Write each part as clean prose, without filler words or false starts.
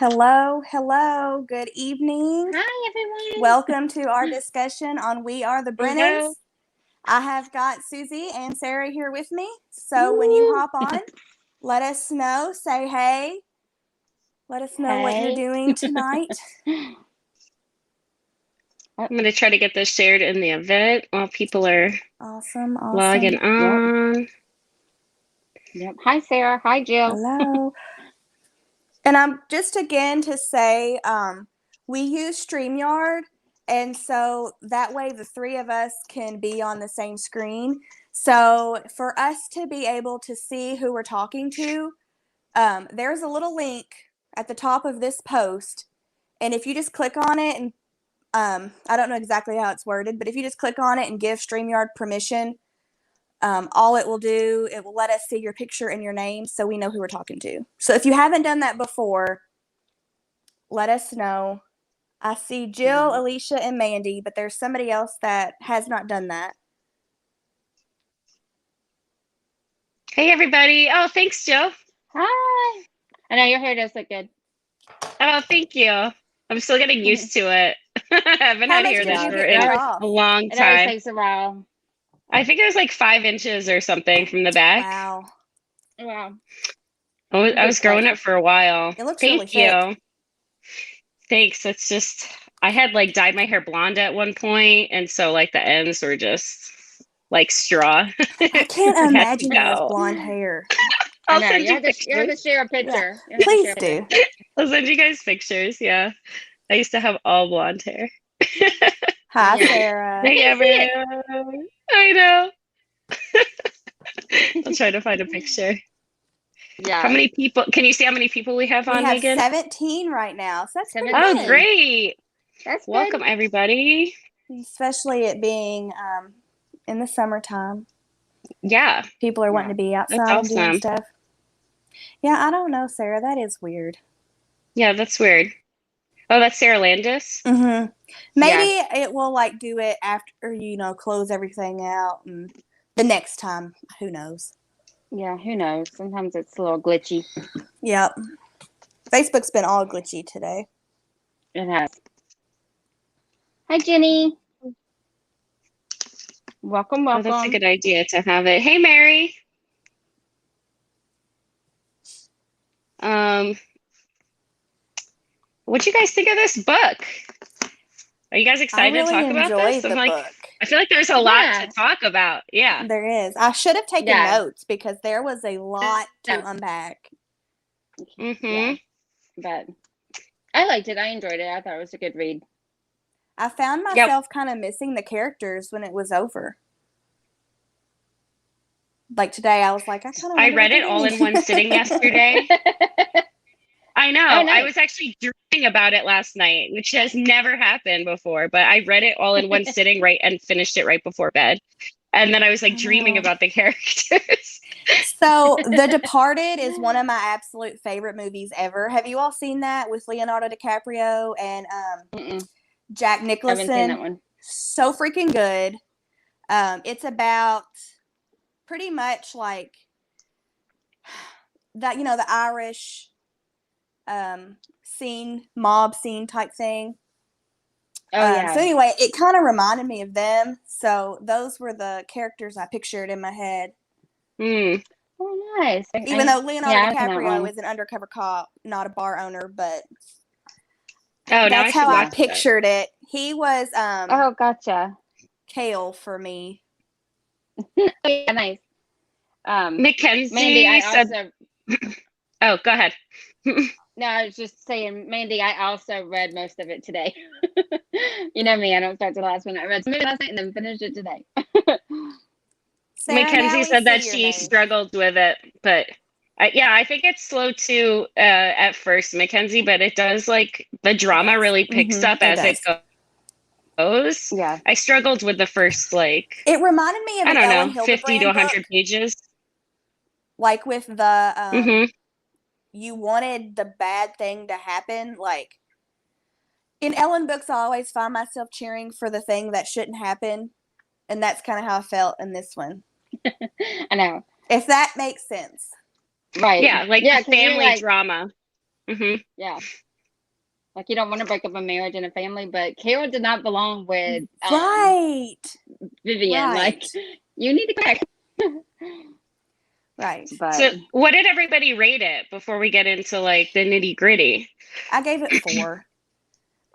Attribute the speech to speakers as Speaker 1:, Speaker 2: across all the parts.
Speaker 1: Hello, hello, good evening.
Speaker 2: Hi, everyone.
Speaker 1: Welcome to our discussion on We Are the
Speaker 2: Hello.
Speaker 1: Brennans. I have got Susie and Sarah here with me. So when you hop on, let us know. Say hey. Let us know what you're
Speaker 2: Hey.
Speaker 1: doing tonight.
Speaker 2: Oh,
Speaker 3: I'm going to try to get this shared in the event while people are
Speaker 1: Awesome,
Speaker 3: logging
Speaker 1: awesome.
Speaker 3: on.
Speaker 2: yep. Hi, Sarah. Hi, Jill.
Speaker 1: Hello. And I'm just again to say, we use StreamYard, and so that way the three of us can be on the same screen. So for us to be able to see who we're talking to, there's a little link at the top of this post, and if you just click on it, and I don't know exactly how it's worded, but if you just click on it and give StreamYard permission, all it will do, it will let us see your picture and your name so we know who we're talking to. So if you haven't done that before, let us know. I see Jill, Alicia, and Mandy, but there's somebody else that has not done that.
Speaker 3: Hey, everybody. Oh, thanks, Jill.
Speaker 2: Hi. I know your hair does look good.
Speaker 3: Oh, thank you. I'm still getting used to it. I haven't
Speaker 1: How
Speaker 3: had
Speaker 1: much
Speaker 3: hair
Speaker 1: did
Speaker 3: this
Speaker 1: you
Speaker 3: short
Speaker 1: get
Speaker 3: in
Speaker 1: cut
Speaker 2: always,
Speaker 1: off?
Speaker 3: a long
Speaker 2: it always
Speaker 3: time.
Speaker 2: takes a while.
Speaker 3: I think it was like 5 inches or something from the back.
Speaker 1: Wow.
Speaker 2: Wow.
Speaker 3: I was
Speaker 2: Good
Speaker 3: growing
Speaker 2: cut.
Speaker 3: it for a while.
Speaker 1: It looks
Speaker 3: Thank
Speaker 1: really thick.
Speaker 3: you. Thanks. It's just, I had like dyed my hair blonde at one point, and so like the ends were just like straw.
Speaker 1: I can't
Speaker 3: It had to
Speaker 1: imagine you with
Speaker 3: go.
Speaker 1: blonde hair.
Speaker 2: I
Speaker 3: I'll
Speaker 2: know.
Speaker 3: send
Speaker 2: You
Speaker 3: you
Speaker 2: have to, you have to
Speaker 3: pictures.
Speaker 2: share a
Speaker 1: Yeah,
Speaker 2: picture. You have to
Speaker 1: please
Speaker 2: share a
Speaker 1: do.
Speaker 2: picture.
Speaker 3: I'll send you guys pictures. Yeah. I used to have all blonde hair.
Speaker 1: Hi,
Speaker 2: Yeah.
Speaker 1: Sarah.
Speaker 2: I
Speaker 3: Hey,
Speaker 2: can see it.
Speaker 3: everyone. I know. I'll try to find a picture. How
Speaker 2: Yeah.
Speaker 3: many people? Can you see how many people we have
Speaker 1: We
Speaker 3: on,
Speaker 1: have
Speaker 3: Megan?
Speaker 1: 17 right now, so that's pretty
Speaker 3: Oh,
Speaker 2: 17.
Speaker 1: good.
Speaker 3: great.
Speaker 2: That's good.
Speaker 3: Welcome, everybody.
Speaker 1: Especially it being in the summertime.
Speaker 3: Yeah,
Speaker 1: People are wanting to be
Speaker 3: that's
Speaker 1: outside and doing
Speaker 3: awesome.
Speaker 1: stuff. Yeah, I don't know, Sarah. That is weird.
Speaker 3: Yeah, that's weird. Oh, that's Sarah Landis.
Speaker 1: Mm-hmm. Maybe
Speaker 2: Yeah.
Speaker 1: it will like do it after, close everything out and the next time. Who knows?
Speaker 2: Yeah. Who knows? Sometimes it's a little glitchy.
Speaker 1: Yep. Facebook's been all glitchy today.
Speaker 2: It has. Hi, Jenny. Welcome,
Speaker 3: Oh, that's a
Speaker 2: welcome.
Speaker 3: good idea to have it. Hey, Mary. Um, what'd you guys think of this book? Are you guys
Speaker 1: I
Speaker 3: excited to
Speaker 1: really
Speaker 3: talk about this?
Speaker 1: enjoyed the book.
Speaker 3: I feel like there's a lot to
Speaker 2: Yeah.
Speaker 3: talk about. Yeah.
Speaker 1: There is. I should have taken
Speaker 2: Yeah.
Speaker 1: notes because there was a lot to
Speaker 2: No.
Speaker 1: unpack.
Speaker 3: Mm-hmm.
Speaker 2: Yeah. But I liked it. I enjoyed it. I thought it was a good read.
Speaker 1: I found
Speaker 3: Yep.
Speaker 1: myself kind of missing the characters when it was over. Like today, I was like, I kind of
Speaker 3: I
Speaker 1: wonder what
Speaker 3: read
Speaker 1: they're
Speaker 3: it all in
Speaker 1: doing.
Speaker 3: one sitting yesterday. I know.
Speaker 2: Oh,
Speaker 3: I
Speaker 2: nice.
Speaker 3: was actually dreaming about it last night, which has never happened before, but I read it all in one sitting right and finished it right before bed. And then I was like
Speaker 1: I
Speaker 3: dreaming
Speaker 1: know.
Speaker 3: about the characters.
Speaker 1: So, The Departed is one of my absolute favorite movies ever. Have you all seen that with Leonardo DiCaprio and
Speaker 2: Mm-mm.
Speaker 1: Jack
Speaker 2: Haven't seen that
Speaker 1: Nicholson?
Speaker 2: one.
Speaker 1: So freaking good. It's about pretty much like that, the Irish mob scene type thing.
Speaker 2: Oh, yeah.
Speaker 1: So anyway, it kind of reminded me of them. So those were the characters I pictured in my head.
Speaker 3: Mm.
Speaker 2: Oh, nice.
Speaker 1: Even though Leonardo
Speaker 2: I've seen that
Speaker 1: DiCaprio
Speaker 2: one.
Speaker 1: is an undercover cop, not a bar owner, but
Speaker 3: Oh, now I
Speaker 1: that's
Speaker 3: should
Speaker 1: how I
Speaker 3: watch that.
Speaker 1: pictured it. He was
Speaker 2: Oh, gotcha.
Speaker 1: Kale for me.
Speaker 2: Oh, yeah, nice. Mandy,
Speaker 3: Mackenzie said, oh, go ahead.
Speaker 2: no, I was just saying, Mandy, I also read most of it today. You know me, I don't start till the last minute. I read some of it last night and then finished it today.
Speaker 1: Sarah, now
Speaker 3: Mackenzie
Speaker 1: we
Speaker 3: said that
Speaker 1: see your
Speaker 3: she
Speaker 1: name.
Speaker 3: struggled with it, but yeah, I think it's slow too at first, Mackenzie, but it does like the drama really picks up as it goes.
Speaker 2: Yeah.
Speaker 3: I struggled with the first like
Speaker 1: It reminded me of
Speaker 3: I
Speaker 1: an
Speaker 3: don't
Speaker 1: Ellen
Speaker 3: know, 50 to
Speaker 1: Hildebrand
Speaker 3: 100
Speaker 1: book,
Speaker 3: pages.
Speaker 1: like with the
Speaker 3: Mm-hmm.
Speaker 1: you wanted the bad thing to happen. Like in Ellen books, I always find myself cheering for the thing that shouldn't happen, and that's kind of how I felt in this one.
Speaker 2: I know.
Speaker 1: If that makes sense.
Speaker 2: Right.
Speaker 3: Yeah, like
Speaker 2: Yeah,
Speaker 3: the
Speaker 2: 'cause you're
Speaker 3: family
Speaker 2: like,
Speaker 3: drama. Mm-hmm.
Speaker 2: yeah. Like, you don't want to break up a marriage and a family, but Carol did not belong with
Speaker 1: Right.
Speaker 2: Vivian.
Speaker 1: Right.
Speaker 2: Like, you need to go back.
Speaker 1: Right.
Speaker 2: But
Speaker 3: So what did everybody rate it before we get into like the nitty gritty?
Speaker 1: I gave it 4.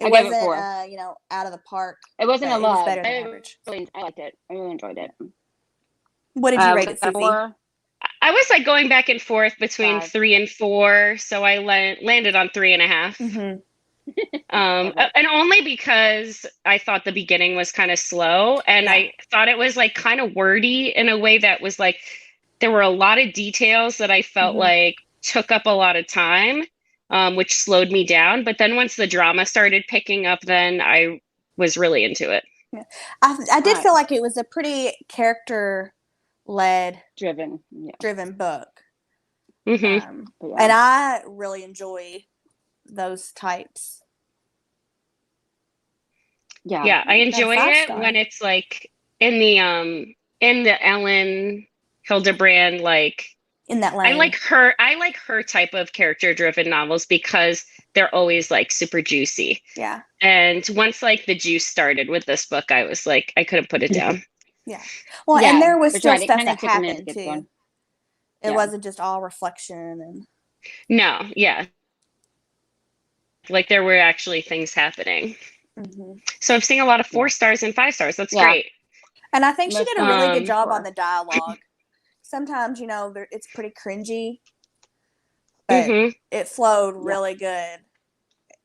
Speaker 1: It
Speaker 2: I gave it
Speaker 1: wasn't,
Speaker 2: 4.
Speaker 1: Out of the park.
Speaker 2: It wasn't
Speaker 1: but
Speaker 2: a
Speaker 1: it was
Speaker 2: lot.
Speaker 1: better than average.
Speaker 2: I liked it. I really enjoyed it.
Speaker 1: What did you rate it, Susie?
Speaker 2: 4.
Speaker 3: I was like going back and forth between
Speaker 2: 5.
Speaker 3: 3 and 4, so I landed on 3.5.
Speaker 1: Mm-hmm.
Speaker 3: And only because I thought the beginning was kind of slow, and I thought it was like kind of wordy in a way that was like there were a lot of details that I felt like took up a lot of time, which slowed me down. But then once the drama started picking up, then I was really into it.
Speaker 1: Yeah. I did feel like it was a pretty character-led,
Speaker 2: driven
Speaker 1: book.
Speaker 3: Mm-hmm.
Speaker 1: And I really enjoy those types.
Speaker 3: Yeah, I enjoy it when it's like in the Ellen Hildebrand, like
Speaker 1: in that lane.
Speaker 3: I like her type of character driven novels because they're always like super juicy.
Speaker 1: Yeah.
Speaker 3: And once like the juice started with this book, I was like, I couldn't put it down.
Speaker 1: Yeah. Well, and there was still stuff that happened too. It wasn't just all reflection and
Speaker 3: no, yeah. Like there were actually things happening. So I'm seeing a lot of 4 stars and 5 stars. That's great.
Speaker 1: And I think she did a really good job on the dialogue. Sometimes, it's pretty cringy, but it flowed really good.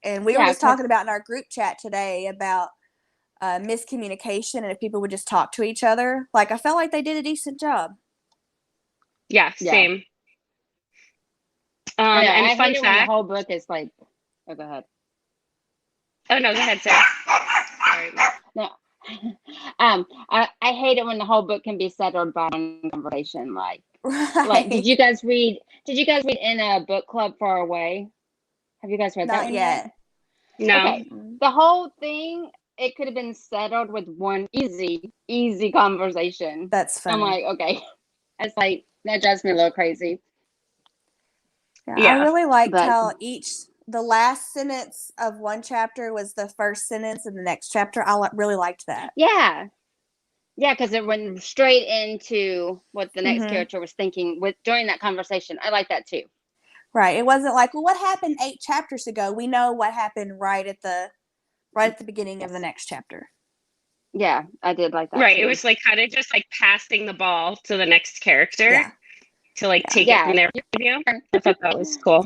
Speaker 1: And we were just talking about in our group chat today about miscommunication and if people would just talk to each other. Like, I felt like they did a decent job.
Speaker 3: Yeah, same. And
Speaker 2: I
Speaker 3: fun
Speaker 2: hate it
Speaker 3: fact,
Speaker 2: when the whole book is like, oh, go ahead.
Speaker 3: Oh no, go ahead, Sarah. Sorry.
Speaker 2: No. I hate it when the whole book can be settled by one conversation. Like, did you guys read In a Book Club Far Away? Have you guys read that one yet?
Speaker 3: No.
Speaker 2: Okay. The whole thing, it could have been settled with one easy conversation.
Speaker 1: That's funny.
Speaker 2: I'm like, okay. It's like, that drives me a little crazy.
Speaker 1: Yeah. I really liked how the last sentence of one chapter was the first sentence in the next chapter. I really liked that.
Speaker 2: Yeah. Yeah, because it went straight into what the next character was thinking during that conversation. I like that too.
Speaker 1: Right. It wasn't like, well, what happened 8 chapters ago? We know what happened right at the beginning of the next chapter.
Speaker 2: Yeah, I did like that.
Speaker 3: Right.
Speaker 2: Too.
Speaker 3: It was like kind of just like passing the ball to the next character to like take it from their view. I thought that was cool.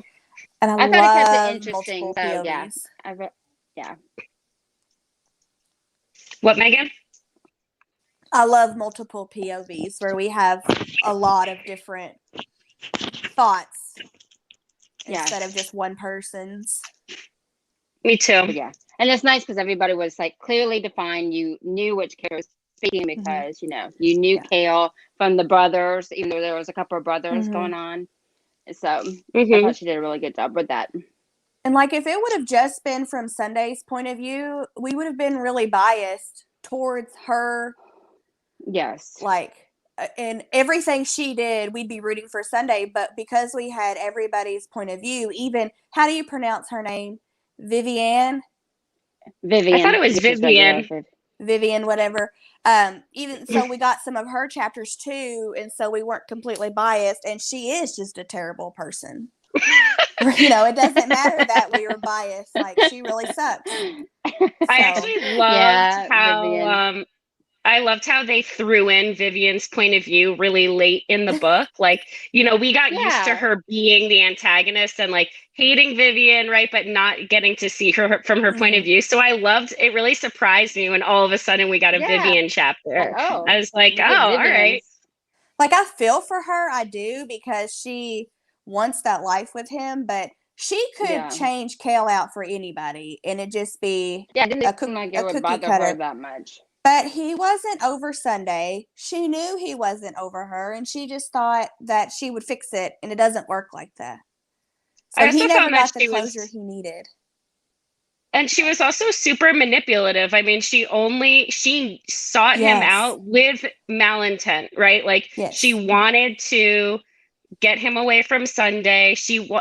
Speaker 1: And I
Speaker 2: thought it kept it
Speaker 1: interesting.
Speaker 2: So POVs. Yeah.
Speaker 3: What, Megan?
Speaker 1: I love multiple POVs where we have a lot of different thoughts instead of just one person's.
Speaker 3: Me too.
Speaker 2: Yeah. And it's nice because everybody was like clearly defined. You knew which character was speaking because, you knew Kale from the brothers, even though there was a couple of brothers going on. So I thought she did a really good job with that.
Speaker 1: And like if it would have just been from Sunday's point of view, we would have been really biased towards her.
Speaker 2: Yes.
Speaker 1: Like in everything she did, we'd be rooting for Sunday. But because we had everybody's point of view, even, how do you pronounce her name? Vivian.
Speaker 3: I thought it was Vivian.
Speaker 1: Vivian, whatever. Even so, we got some of her chapters too, and so we weren't completely biased. And she is just a terrible person. It doesn't matter that we were biased. Like, she really sucks.
Speaker 3: I actually loved how I loved how they threw in Vivian's point of view really late in the book. Like, we got used to her being the antagonist and like hating Vivian, right? But not getting to see her from her point of view. So I loved it. Really surprised me when all of a sudden we got a Vivian chapter. I was like, all right.
Speaker 1: Like, I feel for her. I do, because she wants that life with him, but she could change Kale out for anybody and it just be
Speaker 2: a cookie cutter that much.
Speaker 1: But he wasn't over Sunday. She knew he wasn't over her, and she just thought that she would fix it, and it doesn't work like that. So he never got the closure he needed.
Speaker 3: And she was also super manipulative. I mean, she sought him out with malintent, right? Like she wanted to get him away from Sunday.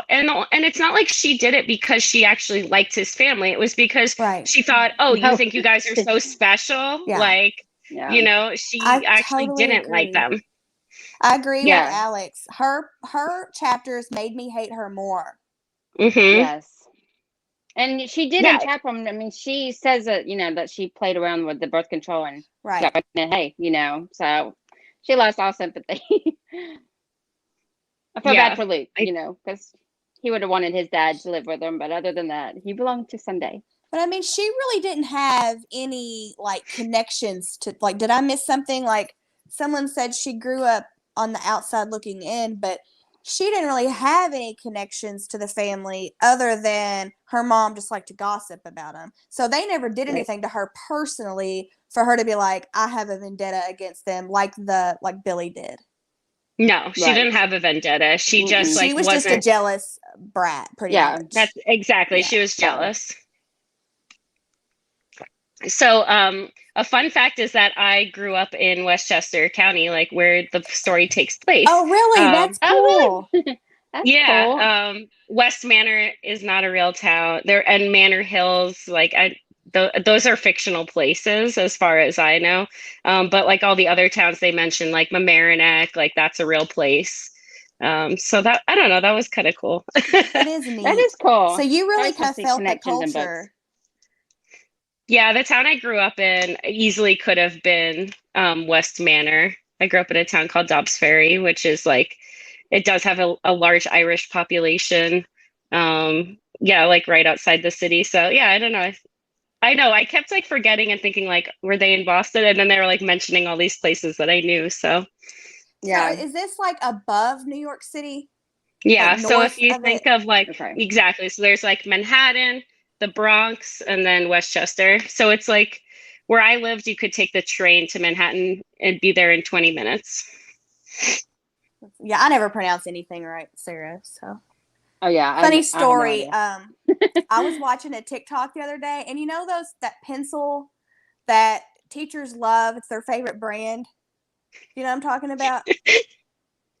Speaker 3: And it's not like she did it because she actually liked his family. It was because she thought, oh, you think you guys are so special? Like, she actually
Speaker 1: totally
Speaker 3: didn't like
Speaker 1: agree.
Speaker 3: them.
Speaker 1: I agree with Alex. Her chapters made me hate her more.
Speaker 2: Mm-hmm. Yes. And she did attack him. I mean, she says that, that she played around with the birth control and got pregnant. Hey, so she lost all sympathy. I feel bad for Luke, because he would have wanted his dad to live with him. But other than that, he belonged to Sunday.
Speaker 1: But I mean, she really didn't have any connections to did I miss something? Like someone said she grew up on the outside looking in, but she didn't really have any connections to the family other than her mom just liked to gossip about them. So they never did anything to her personally for her to be like, I have a vendetta against them, like Billy did.
Speaker 3: No, she didn't have a vendetta. She just
Speaker 1: she was just a jealous brat, pretty much.
Speaker 3: That's exactly. She was jealous. So, a fun fact is that I grew up in Westchester County, where the story takes place.
Speaker 1: Oh, really? That's cool.
Speaker 2: Oh, really? That's
Speaker 3: cool. West Manor is not a real town. And Manor Hills, those are fictional places as far as I know. But all the other towns they mentioned, like Mamaroneck, that's a real place. So that, I don't know, that was kind of cool.
Speaker 1: That is neat.
Speaker 2: That is cool.
Speaker 1: So you really kind of felt the culture.
Speaker 3: Yeah, the town I grew up in easily could have been West Manor. I grew up in a town called Dobbs Ferry, which is it does have a large Irish population. Right outside the city. So yeah, I don't know. I know I kept forgetting and thinking were they in Boston? And then they were mentioning all these places that I knew. So
Speaker 1: yeah. So is this above New York City?
Speaker 3: Yeah. So if you think of exactly, so there's Manhattan, the Bronx, and then Westchester. So it's where I lived, you could take the train to Manhattan and be there in 20 minutes.
Speaker 1: Yeah, I never pronounce anything right, Sarah. So.
Speaker 2: Oh yeah.
Speaker 1: Funny story. I was watching a TikTok the other day, and that pencil that teachers love. It's their favorite brand. You know what I'm talking about?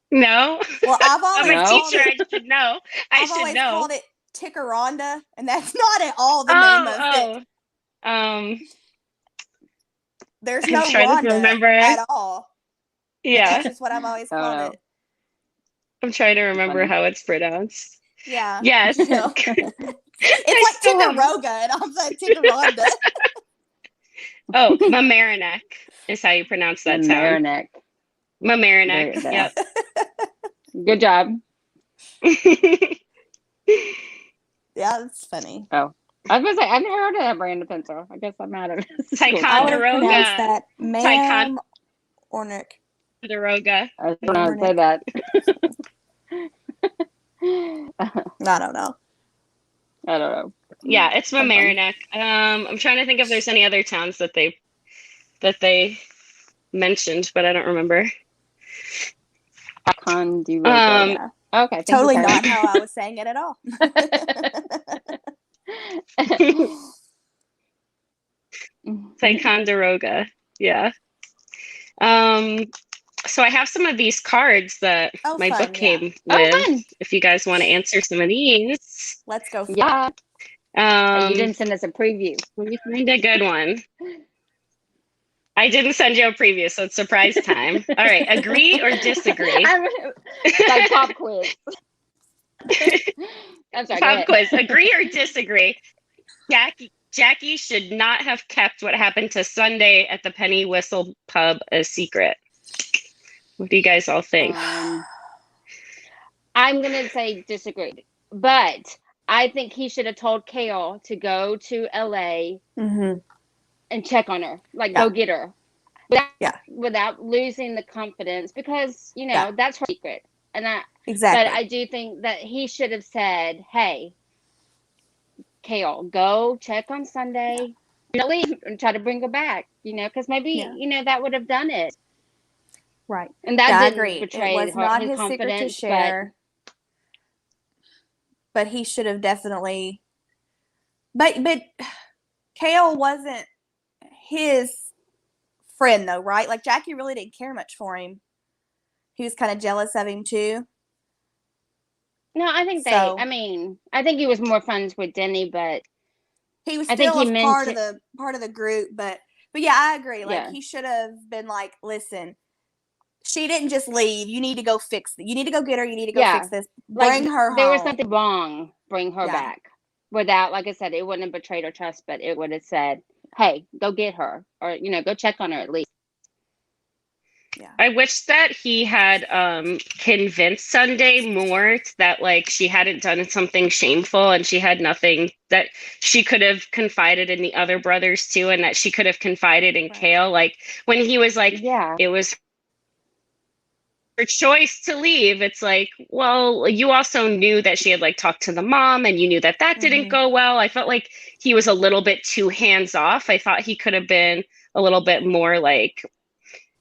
Speaker 3: No.
Speaker 1: Well, I'm
Speaker 3: a teacher. I should know.
Speaker 1: I've always called it Tickeronda, and that's not at all the name of it. There's no Rhonda at all.
Speaker 3: Yeah.
Speaker 1: That's just what I've always called it.
Speaker 3: I'm trying to remember how it's pronounced.
Speaker 1: Yeah.
Speaker 3: Yes.
Speaker 1: It's like Tickeroga, and I'm like Tickeronda.
Speaker 3: Oh, Mamaroneck is how you pronounce that town. Mamaroneck. Yep.
Speaker 2: Good job.
Speaker 1: Yeah, that's funny.
Speaker 2: Oh, I was going to say, I've never heard of that brand of pencil. I guess I'm out of it.
Speaker 3: Ticonderoga.
Speaker 1: That ma'am or Nick.
Speaker 3: Ticonderoga.
Speaker 2: I don't know how to say that.
Speaker 1: I don't know.
Speaker 3: Yeah, it's Mamaroneck. I'm trying to think if there's any other towns that they mentioned, but I don't remember.
Speaker 2: Ticonderoga. Okay.
Speaker 1: Totally not how I was saying it at all.
Speaker 3: Ticonderoga. Yeah. So I have some of these cards that my book came with. If you guys want to answer some of these.
Speaker 1: Let's go.
Speaker 2: Yeah. You didn't send us a preview.
Speaker 3: Let me find a good one. I didn't send you a preview, so it's surprise time. All right. Agree or disagree?
Speaker 2: Like pop quiz. I'm sorry,
Speaker 3: pop quiz. Agree or disagree? Jackie should not have kept what happened to Sunday at the Penny Whistle pub a secret. What do you guys all think?
Speaker 2: I'm going to say disagree. But I think he should have told Kale to go to LA and check on her. Go get her. Without losing the confidence. Because, that's her secret. And
Speaker 1: exactly.
Speaker 2: But I do think that he should have said, hey, Kale, go check on Sunday. Leave and try to bring her back. Because maybe, that would have done it.
Speaker 1: Right.
Speaker 2: And that didn't
Speaker 1: agree.
Speaker 2: betray
Speaker 1: it was not his
Speaker 2: confidence,
Speaker 1: secret to share. But he should have definitely. But Kale wasn't his friend, though, right? Jackie really didn't care much for him. He was kind of jealous of him, too.
Speaker 2: No, I think
Speaker 1: So-
Speaker 2: I mean, I think he was more friends with Denny, but
Speaker 1: he was
Speaker 2: I think
Speaker 1: still
Speaker 2: he
Speaker 1: a
Speaker 2: meant
Speaker 1: part of the group, but yeah, I agree. Like
Speaker 2: Yeah.
Speaker 1: he should have been like, listen, she didn't just leave. You need to go fix it. You need to go get her. You need to go
Speaker 2: Yeah.
Speaker 1: fix this.
Speaker 2: like
Speaker 1: Bring her
Speaker 2: there was
Speaker 1: home.
Speaker 2: something wrong. Bring her
Speaker 1: Yeah.
Speaker 2: back. Without, like I said, it wouldn't have betrayed her trust, but it would have said, "Hey, go get her, or go check on her at least."
Speaker 1: Yeah.
Speaker 3: I wish that he had convinced Sunday more that like she hadn't done something shameful and she had nothing that she could have confided in the other brothers too, and that she could have confided in
Speaker 1: Right.
Speaker 3: Kale. Like when he was like,
Speaker 2: Yeah.
Speaker 3: it was her choice to leave. It's like, well, you also knew that she had like talked to the mom and you knew that didn't go well. I felt like he was a little bit too hands off. I thought he could have been a little bit more like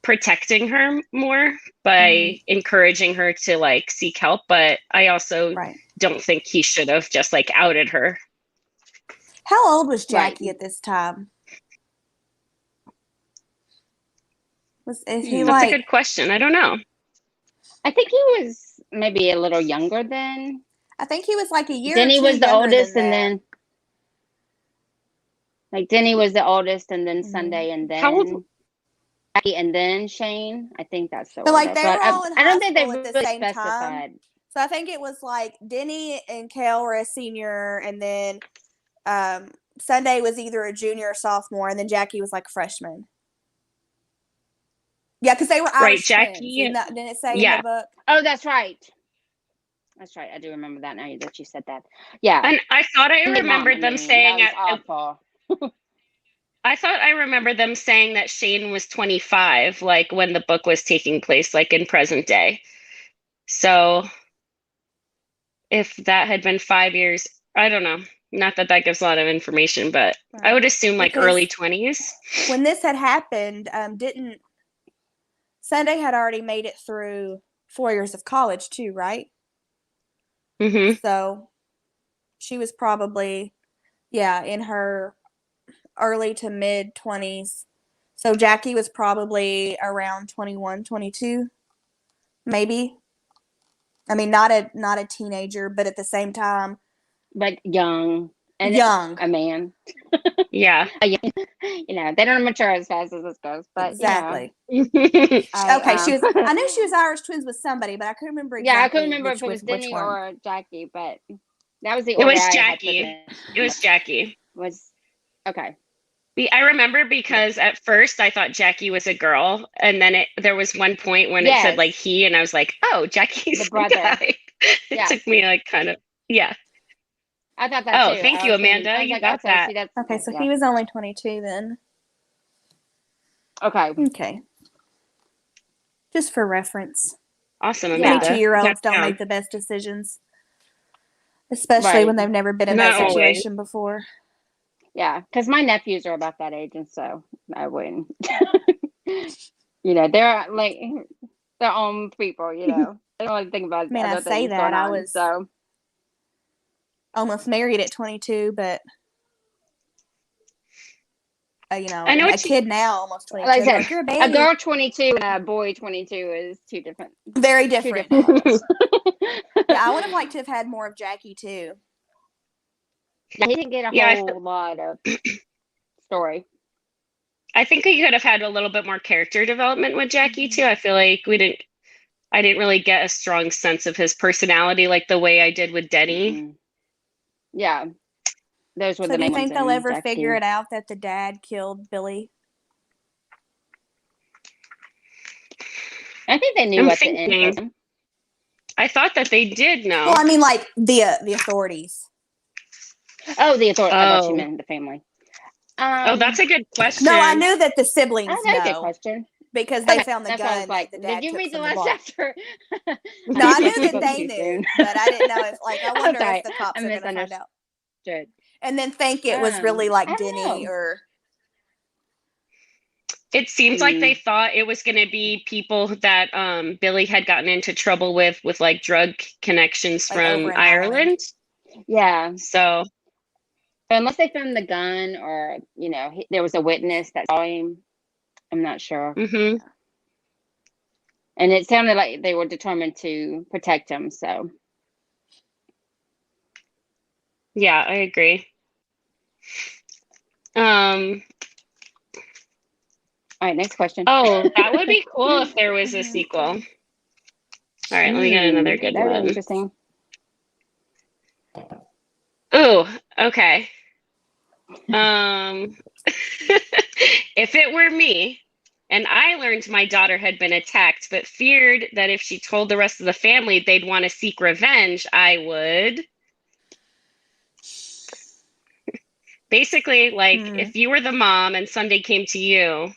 Speaker 3: protecting her more by encouraging her to like seek help, but I also don't think he should have just like outed her.
Speaker 1: How old was Jackie at this time? Is he
Speaker 3: That's a good question. I don't know.
Speaker 2: I think he was maybe a little younger then.
Speaker 1: I think he was like a year
Speaker 2: Denny
Speaker 1: or two
Speaker 2: was the
Speaker 1: younger
Speaker 2: oldest,
Speaker 1: than
Speaker 2: and
Speaker 1: that.
Speaker 2: then like Denny was the oldest, and then Sunday, and then Jackie, and then Shane. I think that's the
Speaker 1: But like
Speaker 2: oldest.
Speaker 1: they were all in
Speaker 2: I
Speaker 1: high
Speaker 2: don't think they
Speaker 1: school at the
Speaker 2: really
Speaker 1: same time.
Speaker 2: specified.
Speaker 1: So I think it was like Denny and Kale were a senior, and then Sunday was either a junior or sophomore, and then Jackie was like a freshman. Yeah, because they were Irish
Speaker 3: Jackie.
Speaker 1: twins. Didn't it say in the book?
Speaker 2: Oh, that's right. That's right. I do remember that now that you said that. Yeah.
Speaker 3: And I thought I remembered them saying
Speaker 2: that was awful.
Speaker 3: I thought I remember them saying that Shane was 25, like when the book was taking place, like in present day. So if that had been 5 years, I don't know. Not that gives a lot of information, but I would assume like early 20s.
Speaker 1: When this had happened, didn't Sunday had already made it through 4 years of college too, right? So she was probably, in her early to mid 20s. So Jackie was probably around 21, 22, maybe. I mean, not a teenager, but at the same time,
Speaker 2: but young and
Speaker 1: young,
Speaker 2: a man.
Speaker 3: Yeah.
Speaker 2: They don't mature as fast as this goes, but
Speaker 1: exactly.
Speaker 2: Okay,
Speaker 1: she was. I knew she was Irish twins with somebody, but I couldn't remember exactly.
Speaker 2: Yeah, I couldn't remember if it was Denny or Jackie, but that was the order.
Speaker 3: It was Jackie. It was Jackie.
Speaker 2: Okay.
Speaker 3: I remember because at first I thought Jackie was a girl, and then there was one point when it said like he, and I was like, oh, Jackie's the
Speaker 2: brother.
Speaker 3: Guy. It took me like kind of
Speaker 2: I thought that too.
Speaker 3: Oh, thank you, Amanda. You got that.
Speaker 1: See, okay, so he was only 22 then. Okay. Just for reference.
Speaker 3: Awesome, Amanda.
Speaker 1: 22-year-olds don't make the best decisions, especially when they've never been in that situation before.
Speaker 2: Yeah, because my nephews are about that age, and so I wouldn't. They're like their own people. They don't really think about.
Speaker 1: Man, I say that I was almost married at 22, but I know a kid now almost 22.
Speaker 2: Like I said,
Speaker 1: you're a baby.
Speaker 2: A girl 22 and a boy 22 is two different.
Speaker 1: Very different. I would have liked to have had more of Jackie too.
Speaker 2: Yeah, he didn't get a whole lot of story.
Speaker 3: I think we could have had a little bit more character development with Jackie too. I feel like I didn't really get a strong sense of his personality like the way I did with Denny.
Speaker 2: Yeah. Those were
Speaker 1: so
Speaker 2: the main
Speaker 1: do you think they'll ever
Speaker 2: Jackie.
Speaker 1: figure it out that the dad killed Billy?
Speaker 2: I think they knew at the end.
Speaker 3: I thought that they did know.
Speaker 1: Well, I mean, like the authorities.
Speaker 2: Oh, the authorities. I thought you meant the family.
Speaker 3: That's a good question.
Speaker 1: No, I knew that the siblings know.
Speaker 2: That's a good question.
Speaker 1: Because they found the
Speaker 2: That's
Speaker 1: gun.
Speaker 2: Why I was like,
Speaker 1: the dad
Speaker 2: did you read the
Speaker 1: from
Speaker 2: last chapter?
Speaker 1: No, I knew that they knew, but I didn't know if, I wonder if the cops are going to find out. And then think it was really like Denny or.
Speaker 3: It seems like they thought it was going to be people that Billy had gotten into trouble with like drug connections from Ireland.
Speaker 2: Yeah.
Speaker 3: So.
Speaker 2: Unless they found the gun or, there was a witness that saw him. I'm not sure.
Speaker 3: Mm-hmm.
Speaker 2: And it sounded like they were determined to protect him. So.
Speaker 3: Yeah, I agree.
Speaker 2: All right, next question.
Speaker 3: Oh, that would be cool if there was a sequel. All right, let me get another good
Speaker 2: That'd
Speaker 3: one.
Speaker 2: be interesting.
Speaker 3: Oh, okay. If it were me and I learned my daughter had been attacked, but feared that if she told the rest of the family they'd want to seek revenge, I would. Basically, like, if you were the mom and Sunday came to you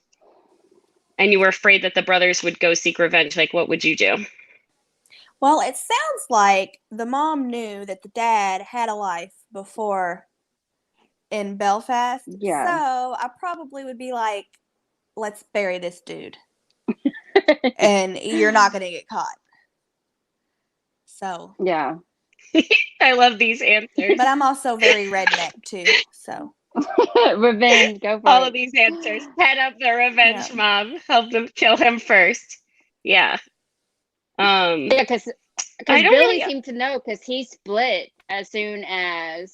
Speaker 3: and you were afraid that the brothers would go seek revenge, like, what would you do?
Speaker 1: Well, it sounds like the mom knew that the dad had a life before in Belfast.
Speaker 2: Yeah.
Speaker 1: So I probably would be like, let's bury this dude. And you're not going to get caught. So.
Speaker 2: Yeah.
Speaker 3: I love these answers.
Speaker 1: But I'm also very redneck too, so.
Speaker 2: Revenge, go for
Speaker 3: all
Speaker 2: it.
Speaker 3: of these answers. Head up the revenge mob. Help them kill him first. Yeah.
Speaker 2: Yeah, because Billy
Speaker 3: really
Speaker 2: seemed to know, because he split as soon as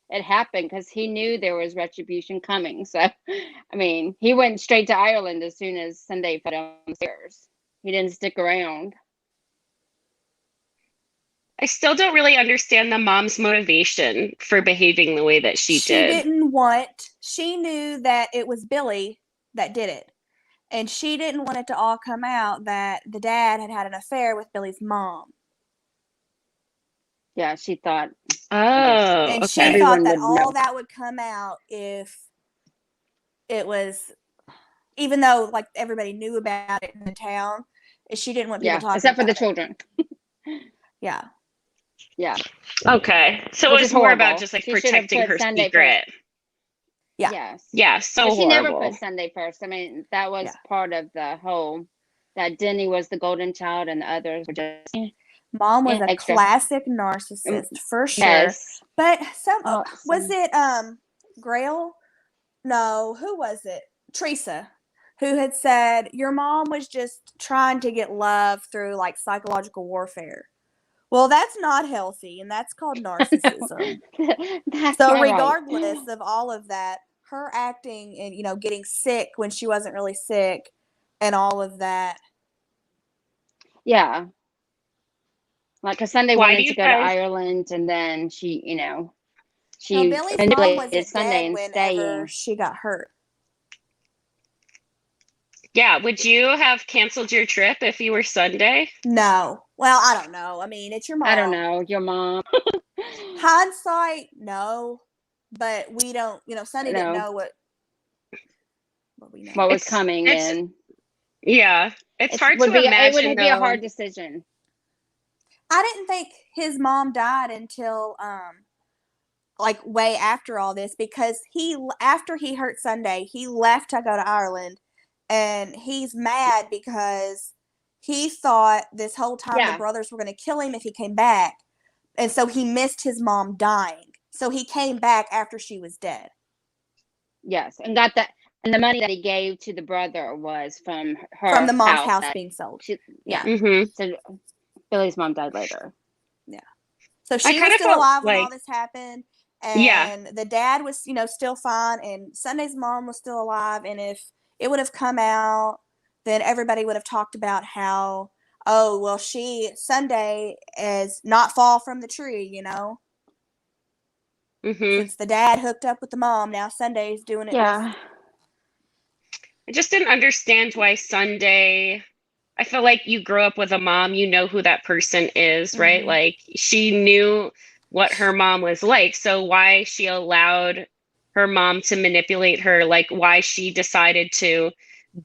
Speaker 2: it happened, because he knew there was retribution coming. So, I mean, he went straight to Ireland as soon as Sunday fell downstairs. He didn't stick around.
Speaker 3: I still don't really understand the mom's motivation for behaving the way that she did.
Speaker 1: She knew that it was Billy that did it. And she didn't want it to all come out that the dad had an affair with Billy's mom.
Speaker 2: Yeah, she thought.
Speaker 3: Oh,
Speaker 1: and
Speaker 3: okay.
Speaker 1: she thought that all that would come out if it was, even though like everybody knew about it in the town, she didn't want people talking
Speaker 2: except for
Speaker 1: about
Speaker 2: the children.
Speaker 1: Yeah.
Speaker 2: Yeah.
Speaker 3: Okay. So it was more about just like protecting her
Speaker 2: Sunday
Speaker 3: secret.
Speaker 2: First.
Speaker 1: Yeah.
Speaker 2: Yes.
Speaker 3: Yeah, so
Speaker 2: but she
Speaker 3: horrible.
Speaker 2: never put Sunday first. I mean, that was part of the whole, that Denny was the golden child and the others were just.
Speaker 1: Mom was a classic narcissist for sure. Yes. But was it Grail? No, who was it? Tracey, who had said your mom was just trying to get love through like psychological warfare. Well, that's not healthy, and that's called narcissism. So regardless of all of that, her acting and getting sick when she wasn't really sick and all of that.
Speaker 2: Yeah. Like, because Sunday wanted to go to Ireland, and then she
Speaker 1: Billy's mom wasn't Sunday dead whenever she got hurt.
Speaker 3: Yeah, would you have canceled your trip if you were Sunday?
Speaker 1: No. Well, I don't know. I mean, it's your mom.
Speaker 2: I don't know. Your mom.
Speaker 1: Hindsight, no. But we don't, Sunday didn't know what we know.
Speaker 2: What was coming in.
Speaker 3: Yeah. It's hard to imagine.
Speaker 2: It would be a hard decision.
Speaker 1: I didn't think his mom died until like way after all this, because after he hurt Sunday, he left to go to Ireland, and he's mad because he thought this whole time the brothers were going to kill him if he came back, and so he missed his mom dying. So he came back after she was dead.
Speaker 2: Yes, and got that, and the money that he gave to the brother was from
Speaker 1: the mom's house being sold.
Speaker 2: So Billy's mom died later.
Speaker 1: Yeah. So she was still alive when all this happened. And the dad was, still fine. And Sunday's mom was still alive. And if it would have come out, then everybody would have talked about how, oh, well, Sunday is not fall from the tree, Since the dad hooked up with the mom, now Sunday's doing it.
Speaker 2: Yeah.
Speaker 3: I just didn't understand why Sunday. I feel like you grow up with a mom, you know who that person is, right? Like, she knew what her mom was like. So why she allowed her mom to manipulate her, like why she decided to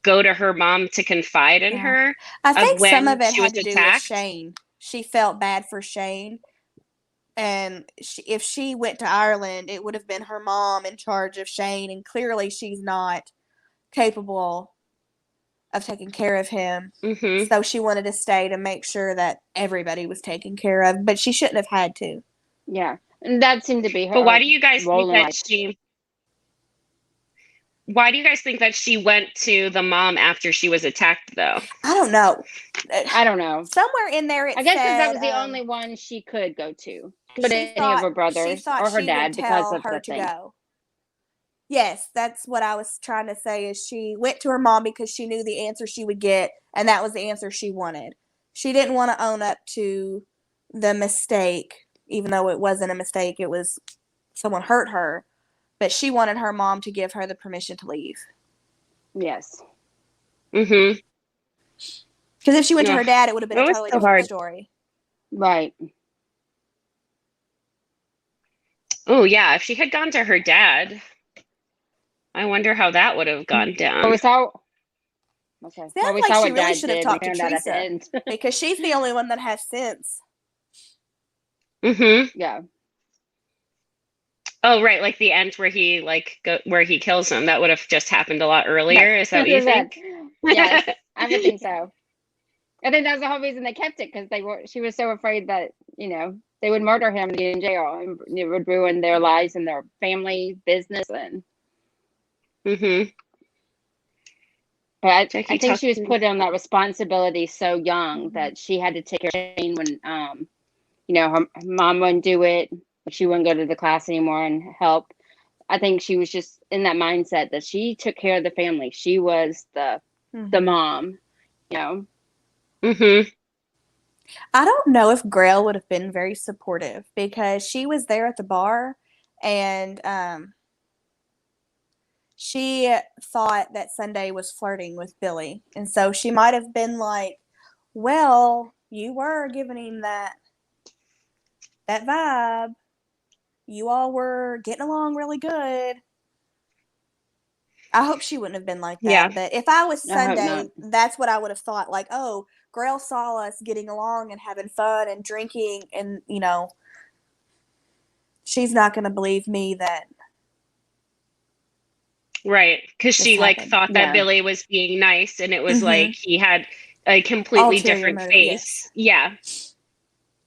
Speaker 3: go to her mom to confide in her.
Speaker 1: I think some of it had to do with Shane. She felt bad for Shane. And if she went to Ireland, it would have been her mom in charge of Shane. And clearly she's not capable of taking care of him. So she wanted to stay to make sure that everybody was taken care of, but she shouldn't have had to.
Speaker 2: Yeah, and that seemed to be her.
Speaker 3: But why do you guys think that why do you guys think that she went to the mom after she was attacked, though?
Speaker 1: I don't know.
Speaker 2: I don't know.
Speaker 1: Somewhere in there,
Speaker 2: I guess that was the only one she could go to. go to any of her brothers or her
Speaker 1: she
Speaker 2: dad
Speaker 1: would
Speaker 2: because
Speaker 1: tell
Speaker 2: of
Speaker 1: her
Speaker 2: the
Speaker 1: to
Speaker 2: thing.
Speaker 1: go. Yes, that's what I was trying to say, is she went to her mom because she knew the answer she would get, and that was the answer she wanted. She didn't want to own up to the mistake, even though it wasn't a mistake. It was someone hurt her, but she wanted her mom to give her the permission to leave.
Speaker 2: Yes.
Speaker 3: Mm-hmm.
Speaker 1: Because if she went to her dad, it would have been a totally different story.
Speaker 2: Right.
Speaker 3: Oh, yeah. If she had gone to her dad, I wonder how that would have gone down.
Speaker 2: But we saw.
Speaker 1: Okay. Sounds like she really should have talked to Teresa, because she's the only one that has sense.
Speaker 3: Mm-hmm.
Speaker 2: Yeah.
Speaker 3: Oh, right. Like the end where he where he kills him. That would have just happened a lot earlier. Is that what you think?
Speaker 2: Yes, I would think so. I think that's the whole reason they kept it, because she was so afraid that, they would murder him and get in jail, and it would ruin their lives and their family business. And
Speaker 3: mm-hmm.
Speaker 2: But I think she was put on that responsibility so young that she had to take care of Shane when, her mom wouldn't do it. She wouldn't go to the class anymore and help. I think she was just in that mindset that she took care of the family. She was the mom,
Speaker 3: Mm-hmm.
Speaker 1: I don't know if Grail would have been very supportive, because she was there at the bar, and she thought that Sunday was flirting with Billy. And so she might have been like, well, you were giving him that vibe. You all were getting along really good. I hope she wouldn't have been like that.
Speaker 3: Yeah.
Speaker 1: But if I was Sunday, that's what I would have thought. Like, oh, Grail saw us getting along and having fun and drinking, and, she's not going to believe me that.
Speaker 3: Right. Because she thought that Billy was being nice, and it was like he had a completely different face.
Speaker 1: Yes.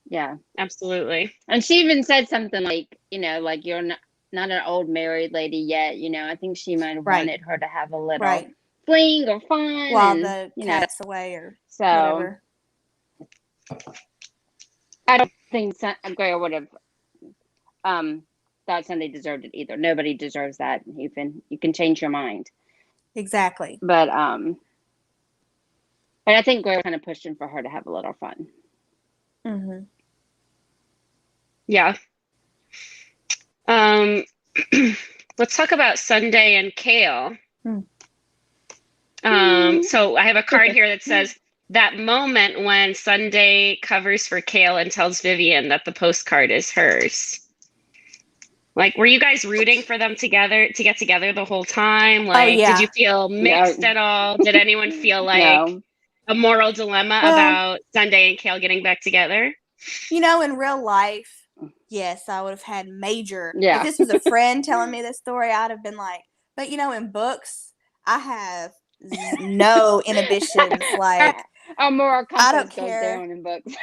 Speaker 2: Yeah,
Speaker 3: absolutely.
Speaker 2: And she even said something like, you're not an old married lady yet. I think she might have wanted her to have a little fling or fun
Speaker 1: while the cat's away or whatever.
Speaker 2: I don't think Grail would have thought Sunday deserved it either. Nobody deserves that. You can change your mind.
Speaker 1: Exactly.
Speaker 2: But I think Grail kind of pushed in for her to have a little fun.
Speaker 1: Mm-hmm.
Speaker 3: Yeah. Let's talk about Sunday and Kale. So I have a card here that says, that moment when Sunday covers for Kale and tells Vivian that the postcard is hers. Like, were you guys rooting for them to get together the whole time? Like, did you feel mixed at all? Did anyone feel like a moral dilemma about Sunday and Kale getting back together?
Speaker 1: In real life, yes, I would have had major. If this was a friend telling me this story, I'd have been like, but in books, I have no inhibitions. Like,
Speaker 2: a moral compass
Speaker 1: I don't
Speaker 2: goes
Speaker 1: care.
Speaker 2: down in books.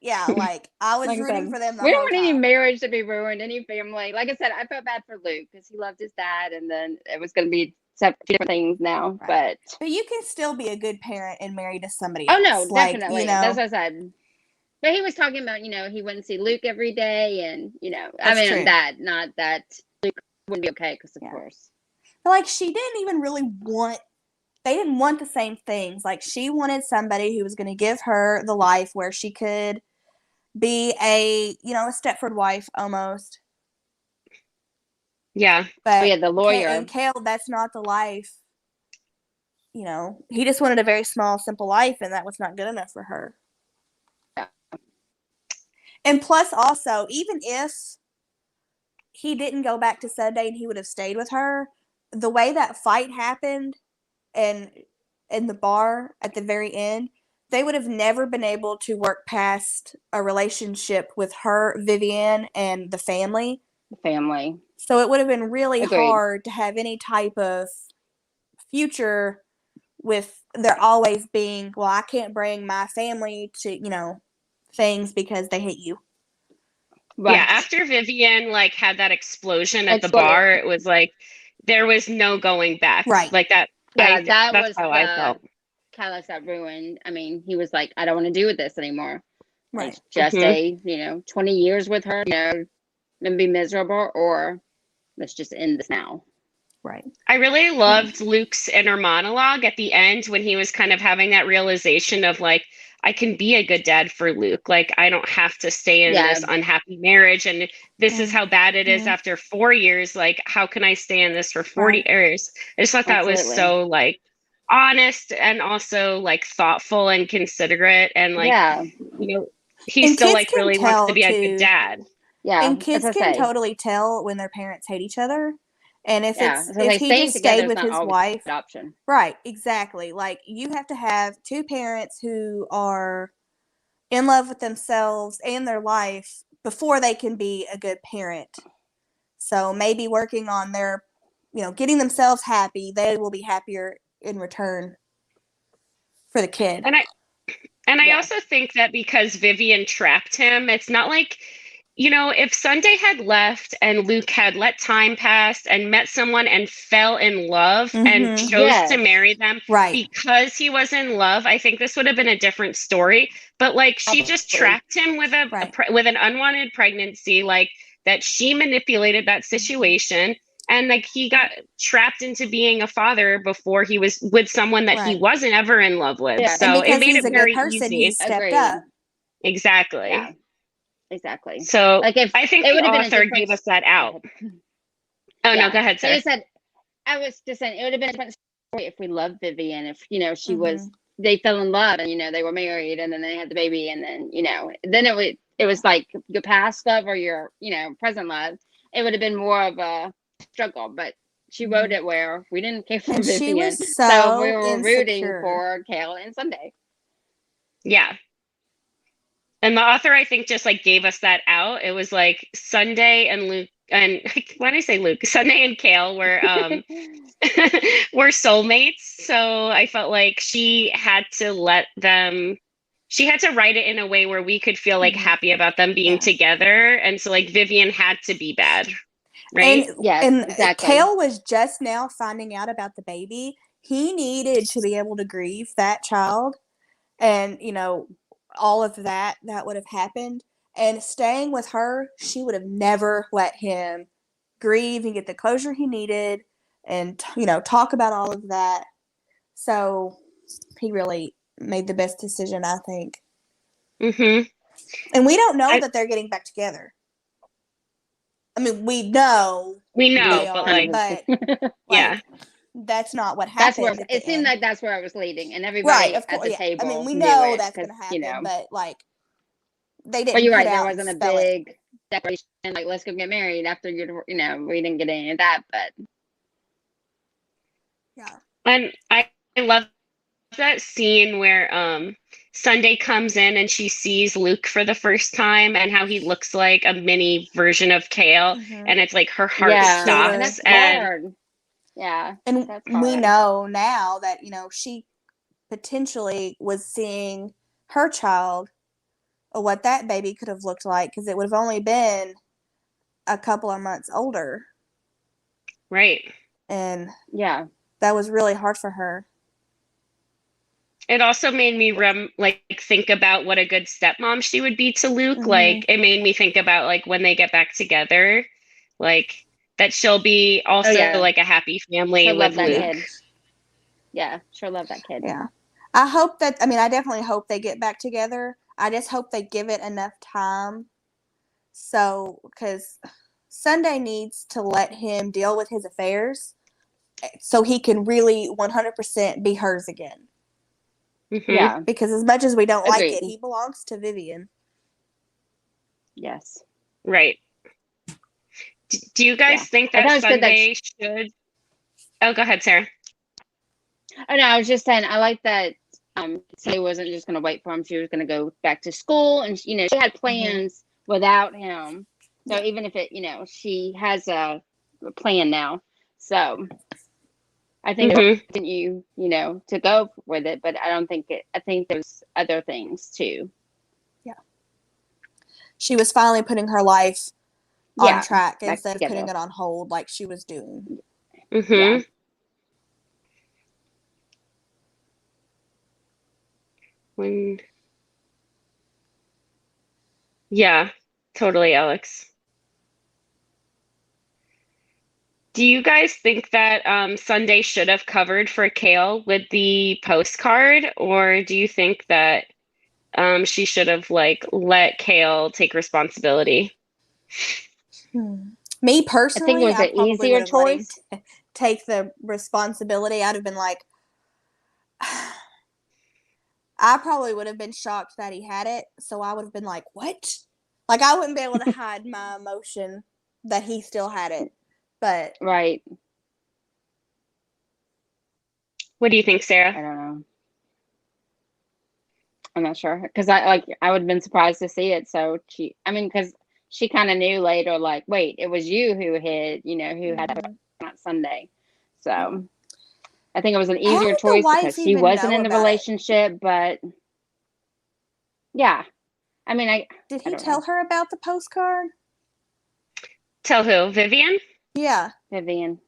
Speaker 1: Yeah, like I was rooting for them.
Speaker 2: We don't want any marriage to be ruined, any family. Like I said, I felt bad for Luke because he loved his dad, and then it was going to be different things now.
Speaker 1: Right. But you can still be a good parent and married to somebody
Speaker 2: else.
Speaker 1: Oh
Speaker 2: no, definitely. That's what I said. But he was talking about, he wouldn't see Luke every day, and
Speaker 1: true.
Speaker 2: Not that Luke wouldn't be okay, because of course.
Speaker 1: But like, she didn't even really want. They didn't want the same things. Like, she wanted somebody who was going to give her the life where she could be a Stepford wife almost.
Speaker 3: Yeah.
Speaker 1: But
Speaker 2: the lawyer.
Speaker 1: And Kale, that's not the life. He just wanted a very small, simple life, and that was not good enough for her.
Speaker 2: Yeah.
Speaker 1: And plus, also, even if he didn't go back to Sunday and he would have stayed with her, the way that fight happened and in the bar at the very end, they would have never been able to work past a relationship with her, Vivian, and the family. So it would have been really hard to have any type of future with there always being, well, I can't bring my family to, things because they hate you.
Speaker 3: Right. Yeah, after Vivian had that explosion at the bar, it was like there was no going back.
Speaker 1: Right.
Speaker 3: Like that.
Speaker 2: Yeah,
Speaker 3: that's how I felt.
Speaker 2: Callus got ruined. I mean, he was like, I don't want to do with this anymore.
Speaker 1: Right.
Speaker 2: It's just 20 years with her, and be miserable, or let's just end this now.
Speaker 1: Right.
Speaker 3: I really loved Luke's inner monologue at the end when he was kind of having that realization of like, I can be a good dad for Luke. Like, I don't have to stay in this unhappy marriage. And this is how bad it is after 4 years. Like, how can I stay in this for 40 years? I just thought that was so like honest and also like thoughtful and considerate. And like, he
Speaker 1: and
Speaker 3: still like really wants to be a good dad.
Speaker 2: Yeah.
Speaker 1: And kids can totally tell when their parents hate each other. And if if he just stayed with his wife,
Speaker 2: option.
Speaker 1: Right, exactly. Like, you have to have two parents who are in love with themselves and their life before they can be a good parent. So maybe working on their, getting themselves happy, they will be happier in return for the kid.
Speaker 3: And I also think that because Vivian trapped him, it's not like, if Sunday had left and Luke had let time pass and met someone and fell in love and chose to marry them because he was in love, I think this would have been a different story. But like, she just trapped him with with an unwanted pregnancy, like that she manipulated that situation. And like, he got trapped into being a father before he was with someone that he wasn't ever in love with.
Speaker 1: Yeah.
Speaker 3: So it made
Speaker 1: he's
Speaker 3: it
Speaker 1: a
Speaker 3: very
Speaker 1: good person,
Speaker 3: easy.
Speaker 1: he stepped up.
Speaker 3: Exactly.
Speaker 2: Yeah. Exactly.
Speaker 3: So
Speaker 2: like if
Speaker 3: I think the author gave us that out. Oh no, go ahead, Sarah.
Speaker 2: I was just saying it would have been a different story if we loved Vivian, if she was, they fell in love and they were married and then they had the baby and then then it was like your past love or your present love. It would have been more of a struggle, but she wrote it where we didn't care for Vivian,
Speaker 1: she was
Speaker 2: so we were
Speaker 1: insecure.
Speaker 2: rooting for Kale and Sunday.
Speaker 3: Yeah. And the author, I think, just like gave us that out. It was like Sunday and Luke, and when I say Luke, Sunday and Kale were were soulmates. So I felt like she had to write it in a way where we could feel like happy about them being together. And so like Vivian had to be bad, right?
Speaker 1: And
Speaker 2: exactly.
Speaker 1: Kale was just now finding out about the baby. He needed to be able to grieve that child, and all of that would have happened. And staying with her, she would have never let him grieve and get the closure he needed, and talk about all of that. So he really made the best decision, I think. And we don't know that they're getting back together. I mean, we know they
Speaker 3: but
Speaker 1: are, but
Speaker 3: yeah,
Speaker 1: that's not what happened.
Speaker 2: That's where it seemed like that's where I was leading, and
Speaker 1: right,
Speaker 2: everybody
Speaker 1: of course,
Speaker 2: at the table.
Speaker 1: I mean, we
Speaker 2: knew
Speaker 1: know
Speaker 2: it,
Speaker 1: that's going to happen, but like, they didn't.
Speaker 2: But you're
Speaker 1: put
Speaker 2: right.
Speaker 1: out
Speaker 2: There wasn't a
Speaker 1: spell
Speaker 2: big declaration like "let's go get married" after we didn't get any of that, but
Speaker 1: yeah.
Speaker 3: And I love that scene where Sunday comes in and she sees Luke for the first time and how he looks like a mini version of Kale, and it's like her heart stops.
Speaker 2: And that's hard. Yeah,
Speaker 1: and
Speaker 2: that's hard.
Speaker 1: we know now that she potentially was seeing her child, or what that baby could have looked like, because it would have only been a couple of months older,
Speaker 3: right?
Speaker 1: And that was really hard for her.
Speaker 3: It also made me think about what a good stepmom she would be to Luke. Like, it made me think about like when they get back together, like that she'll be also like a happy family with Luke.
Speaker 2: Kid. Yeah, she'll love that kid.
Speaker 1: Yeah. I hope that, I definitely hope they get back together. I just hope they give it enough time. So, because Sunday needs to let him deal with his affairs so he can really 100% be hers again.
Speaker 2: Yeah.
Speaker 1: Because as much as we don't like it, he belongs to Vivian.
Speaker 2: Yes.
Speaker 3: Right. Do you guys think that Sunday should... Oh, go ahead, Sarah.
Speaker 2: Oh, no, I was just saying, I like that Sunday wasn't just going to wait for him. She was going to go back to school, and, she had plans without him. So even if it, she has a plan now. So I think it was continue, to go with it, but I think there's other things too.
Speaker 1: Yeah. She was finally putting her life on track instead of putting it on hold like she was doing.
Speaker 3: Yeah. Yeah, totally, Alex. Do you guys think that Sunday should have covered for Kale with the postcard, or do you think that she should have like let Kale take responsibility?
Speaker 1: Me
Speaker 2: I think it
Speaker 1: personally,
Speaker 2: was
Speaker 1: I
Speaker 2: an
Speaker 1: probably would
Speaker 2: easier
Speaker 1: have let him
Speaker 2: choice.
Speaker 1: take the responsibility. I'd have been like, I probably would have been shocked that he had it. So I would have been like, what? Like, I wouldn't be able to hide my emotion that he still had it. But
Speaker 2: Right.
Speaker 3: What do you think,
Speaker 2: I
Speaker 3: Sarah?
Speaker 2: don't know. I'm not sure because I would have been surprised to see it. So because she kind of knew later, like, wait, it was you who hid, who had it on Sunday. So I think it was an
Speaker 1: how
Speaker 2: easier
Speaker 1: did the
Speaker 2: choice
Speaker 1: wife
Speaker 2: because she
Speaker 1: even
Speaker 2: wasn't
Speaker 1: know
Speaker 2: in the
Speaker 1: about it?
Speaker 2: relationship. But yeah, I mean,
Speaker 1: Did
Speaker 2: I
Speaker 1: he
Speaker 2: don't
Speaker 1: tell
Speaker 2: know.
Speaker 1: her about the postcard?
Speaker 3: Tell who? Vivian?
Speaker 1: Yeah.
Speaker 2: Vivian.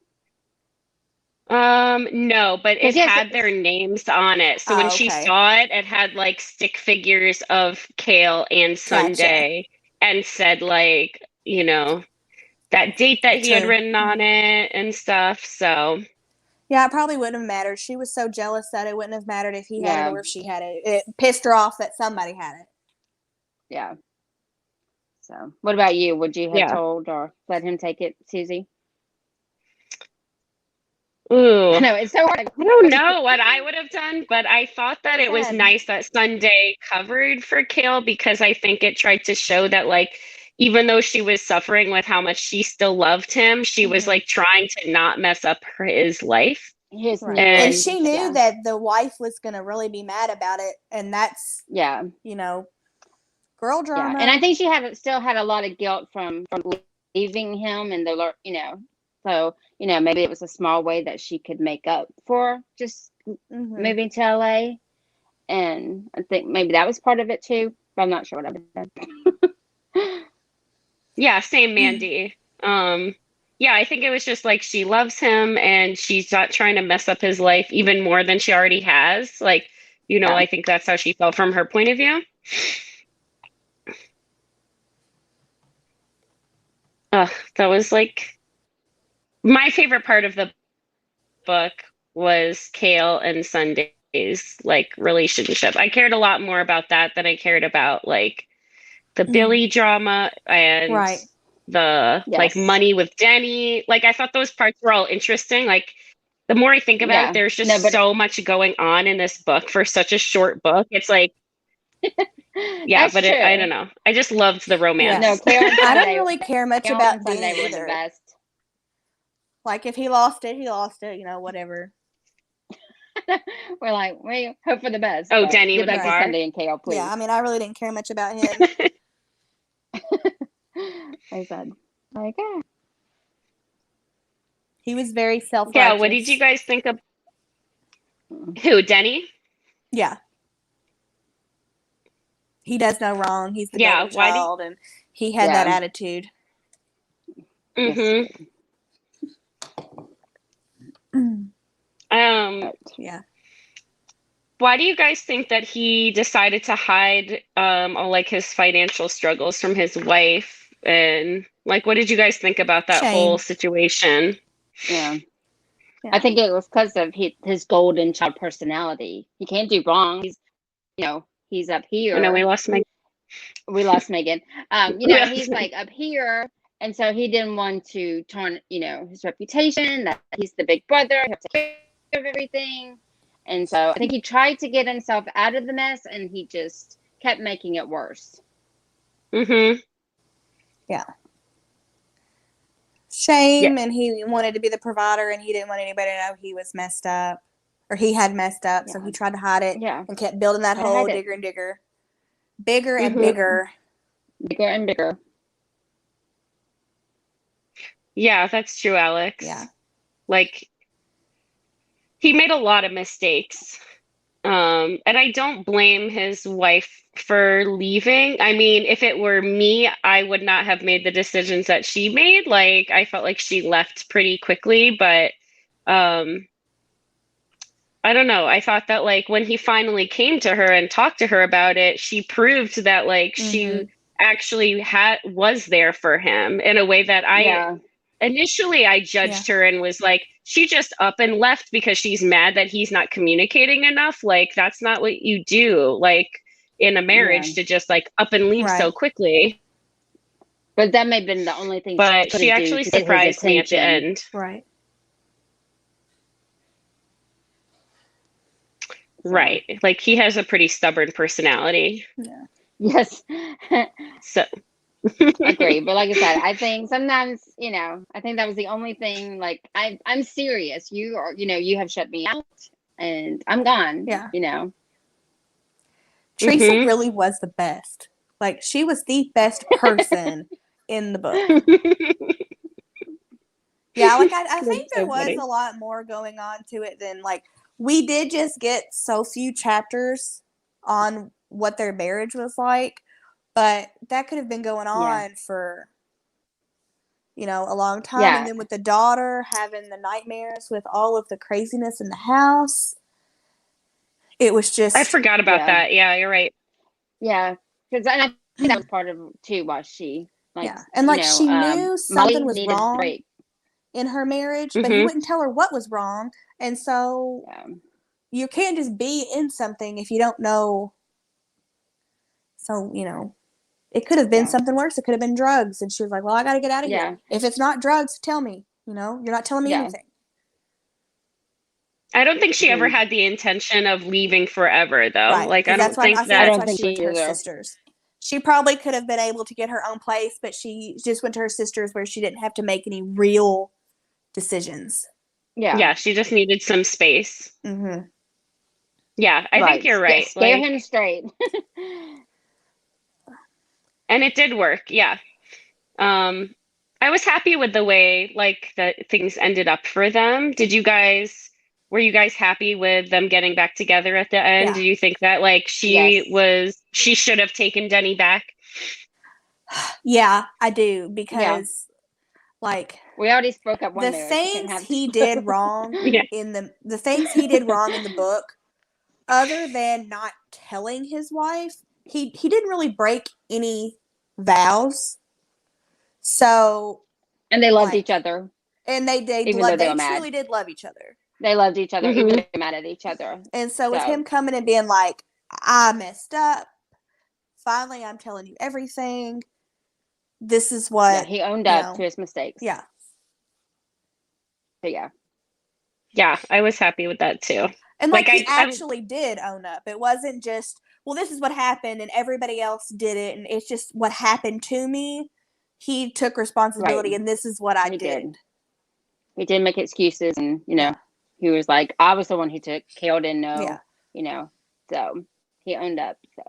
Speaker 3: No, but it
Speaker 2: Because yes,
Speaker 3: had their names on it. So when
Speaker 1: Oh,
Speaker 3: she
Speaker 1: okay.
Speaker 3: saw it, it had like stick figures of Kale and
Speaker 1: Gotcha.
Speaker 3: Sunday and said like, that date that he had
Speaker 1: True.
Speaker 3: written on it and stuff. So
Speaker 1: Yeah, it probably wouldn't have mattered. She was so jealous that it wouldn't have mattered if he had it
Speaker 2: yeah,
Speaker 1: or if she had it. It pissed her off that somebody had it.
Speaker 2: yeah. So what about you? Would you have
Speaker 3: yeah.
Speaker 2: told or let him take it, Susie?
Speaker 3: Ooh.
Speaker 2: I know it's so hard.
Speaker 3: I don't know what I would have done, but I thought that it was
Speaker 2: Sad.
Speaker 3: nice that Sunday covered for Kale because I think it tried to show that, like, even though she was suffering with how much she still loved him, she was like trying to not mess up his life.
Speaker 2: His
Speaker 1: Right.
Speaker 2: new
Speaker 1: And
Speaker 3: And
Speaker 1: she knew
Speaker 2: yeah.
Speaker 1: that the wife was going to really be mad about it. And that's,
Speaker 2: Yeah.
Speaker 1: girl
Speaker 2: Yeah.
Speaker 1: drama.
Speaker 2: And I think she still had a lot of guilt from leaving him and so, maybe it was a small way that she could make up for just moving to LA. And I think maybe that was part of it too, but I'm not sure what I would have done.
Speaker 3: yeah, same Mandy. Yeah, I think it was just like she loves him and she's not trying to mess up his life even more than she already has. Like,
Speaker 2: Yeah.
Speaker 3: I think that's how she felt from her point of view. That was like my favorite part of the book was Kale and Sunday's like relationship. I cared a lot more about that than I cared about like the Billy drama and
Speaker 1: Right.
Speaker 3: the like
Speaker 2: Yes.
Speaker 3: money with Denny. Like I thought those parts were all interesting. Like the more I think about it, there's just so much going on in this book for such a short book. It's like yeah,
Speaker 2: That's
Speaker 3: but
Speaker 2: true.
Speaker 3: I don't know. I just loved the romance.
Speaker 2: No, Kale and
Speaker 1: I
Speaker 2: Sunday,
Speaker 1: didn't really care much
Speaker 2: Kale
Speaker 1: about
Speaker 2: and Sunday
Speaker 1: Denny
Speaker 2: were the
Speaker 1: either.
Speaker 2: best.
Speaker 1: Like, if he lost it, he lost it, whatever.
Speaker 2: We're like, we hope for the best.
Speaker 3: Oh,
Speaker 2: but
Speaker 3: Denny
Speaker 2: get
Speaker 3: with the
Speaker 2: back to
Speaker 3: bar.
Speaker 2: Sunday and Kale, please.
Speaker 1: Yeah, I mean, I really didn't care much about him.
Speaker 2: I said, okay.
Speaker 1: He was very self-righteous.
Speaker 3: Yeah, what did you guys think of who, Denny?
Speaker 1: Yeah. He does no wrong. He's the golden child, and he had that attitude.
Speaker 3: Mm-hmm.
Speaker 1: Yeah.
Speaker 3: Why do you guys think that he decided to hide all like his financial struggles from his wife? And like, what did you guys think about that whole situation?
Speaker 2: Yeah. I think it was because of his golden child personality. He can't do wrong. He's up here.
Speaker 3: I know we lost Megan.
Speaker 2: He's like up here. And so he didn't want to tarn, his reputation that he's the big brother, he has to take care of everything. And so I think he tried to get himself out of the mess and he just kept making it worse.
Speaker 3: Mm-hmm.
Speaker 1: Yeah. Shame, and he wanted to be the provider and he didn't want anybody to know he was messed up. Or he had messed up, so he tried to hide it and kept building that hole digger and digger. Bigger and bigger.
Speaker 2: Bigger and bigger.
Speaker 3: Yeah, that's true, Alex.
Speaker 1: Yeah.
Speaker 3: Like, he made a lot of mistakes. And I don't blame his wife for leaving. I mean, if it were me, I would not have made the decisions that she made. Like, I felt like she left pretty quickly, but I don't know. I thought that like when he finally came to her and talked to her about it, she proved that like she actually was there for him in a way that initially I judged her and was like, she just up and left because she's mad that he's not communicating enough. Like, that's not what you do, like, in a marriage, to just like up and leave so quickly.
Speaker 2: But that may have been the only thing
Speaker 3: but she actually surprised me at the end.
Speaker 1: Right.
Speaker 3: Right. Like, he has a pretty stubborn personality.
Speaker 1: Yeah.
Speaker 2: Yes.
Speaker 3: So
Speaker 2: agree. But like I said, I think sometimes, I think that was the only thing. Like, I'm serious. You are, you have shut me out and I'm gone.
Speaker 1: Yeah.
Speaker 2: Mm-hmm.
Speaker 1: Tracey really was the best. Like, she was the best person in the book. Yeah, like, I think there was a lot more going on to it than, like, we did just get so few chapters on what their marriage was like, but that could have been going on for, a long time.
Speaker 2: Yeah.
Speaker 1: And then with the daughter having the nightmares with all of the craziness in the house, it was just...
Speaker 3: I forgot about that. Yeah, you're right.
Speaker 2: Yeah, because I think that was part of too why she
Speaker 1: and like she knew something was wrong in her marriage, but he wouldn't tell her what was wrong, and so you can't just be in something if you don't know. So it could have been something worse. It could have been drugs, and she was like, "Well, I got to get out of here. If it's not drugs, tell me. You're not telling me anything."
Speaker 3: I don't think she ever had the intention of leaving forever, though.
Speaker 1: Right.
Speaker 3: Like, I don't think that.
Speaker 2: I don't think
Speaker 1: she went to her sisters. She probably could have been able to get her own place, but she just went to her sisters where she didn't have to make any real decisions.
Speaker 3: Yeah, she just needed some space.
Speaker 1: Mm-hmm.
Speaker 3: Yeah, I think you're right.
Speaker 2: Scare him straight.
Speaker 3: And it did work. Yeah. I was happy with the way that things ended up for them. Were you guys happy with them getting back together at the end?
Speaker 1: Yeah.
Speaker 3: Do you think that she should have taken Denny back?
Speaker 1: Yeah, I do, because
Speaker 2: we already spoke up one
Speaker 1: the things he did wrong in the things he did wrong in the book, other than not telling his wife, he didn't really break any vows. So,
Speaker 2: and they loved each other,
Speaker 1: and they truly did love each other.
Speaker 2: They loved each other, even though they were mad at each other.
Speaker 1: And so with him coming and being like, I messed up. Finally, I'm telling you everything. This is what...
Speaker 2: he owned up to his mistakes.
Speaker 1: Yeah.
Speaker 2: So, yeah.
Speaker 3: Yeah, I was happy with that, too.
Speaker 1: And, he actually did own up. It wasn't just, well, this is what happened, and everybody else did it, and it's just what happened to me. He took responsibility, and this is what I did.
Speaker 2: He didn't make excuses, and, he was like, I was the one who took, Kale didn't know, so he owned up, so.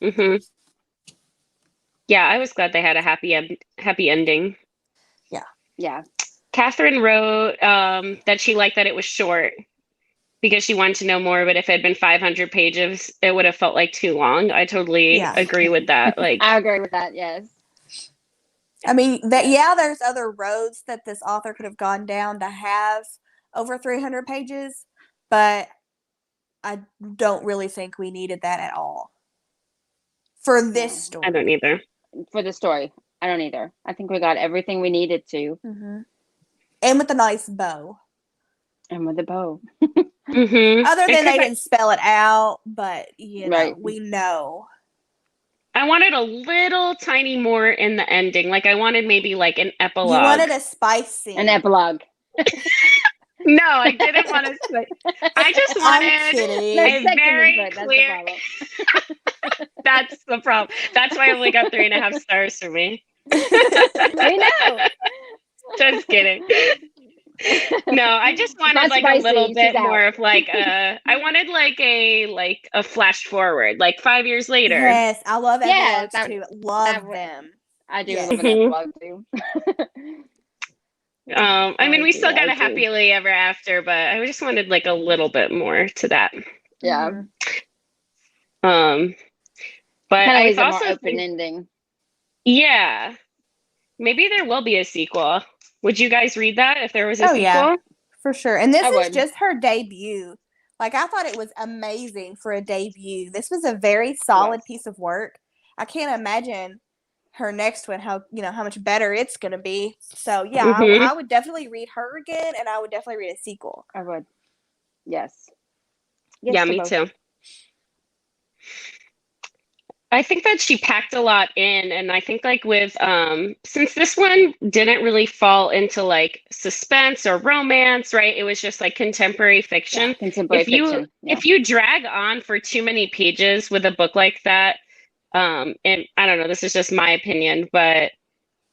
Speaker 3: Mm-hmm. Yeah, I was glad they had a happy ending.
Speaker 1: Yeah.
Speaker 2: Yeah.
Speaker 3: Catherine wrote that she liked that it was short because she wanted to know more, but if it had been 500 pages, it would have felt like too long. I totally agree with that.
Speaker 2: I agree with that, yes.
Speaker 1: I mean, there's other roads that this author could have gone down to have over 300 pages, but I don't really think we needed that at all for this story.
Speaker 3: I don't either.
Speaker 2: For the story, I don't either. I think we got everything we needed to.
Speaker 1: Mm-hmm. And with a nice bow.
Speaker 2: And with a bow.
Speaker 3: Mm-hmm.
Speaker 1: Other than they didn't spell it out, but, we know.
Speaker 3: I wanted a little tiny more in the ending. I wanted maybe an epilogue.
Speaker 1: You wanted a spice scene.
Speaker 2: An epilogue.
Speaker 3: No, I didn't want to say. I just wanted a very clear... That's the problem. That's why I only got 3.5 stars for me.
Speaker 2: I know.
Speaker 3: Just kidding. No, I just wanted a little bit more of I wanted a flash forward, 5 years later.
Speaker 1: Yes, I love epilogues too. Love them.
Speaker 2: I do love an epilogue too.
Speaker 3: I mean, we still got a happily ever after, but I just wanted a little bit more to that.
Speaker 2: Yeah.
Speaker 3: But I also
Speaker 2: more open ending.
Speaker 3: Yeah, maybe there will be a sequel. Would you guys read that if there was a sequel?
Speaker 1: Yeah, for sure. And this is just her debut. I thought it was amazing for a debut. This was a very solid piece of work. I can't imagine her next one, how much better it's going to be. So, yeah, I would definitely read her again, and I would definitely read a sequel.
Speaker 2: I would. Yes.
Speaker 3: Yeah, me too. I think that she packed a lot in, and I think like with since this one didn't really fall into like suspense or romance, right? It was just like contemporary fiction.
Speaker 2: Yeah, contemporary fiction.
Speaker 3: If you drag on for too many pages with a book like that, and I don't know, this is just my opinion, but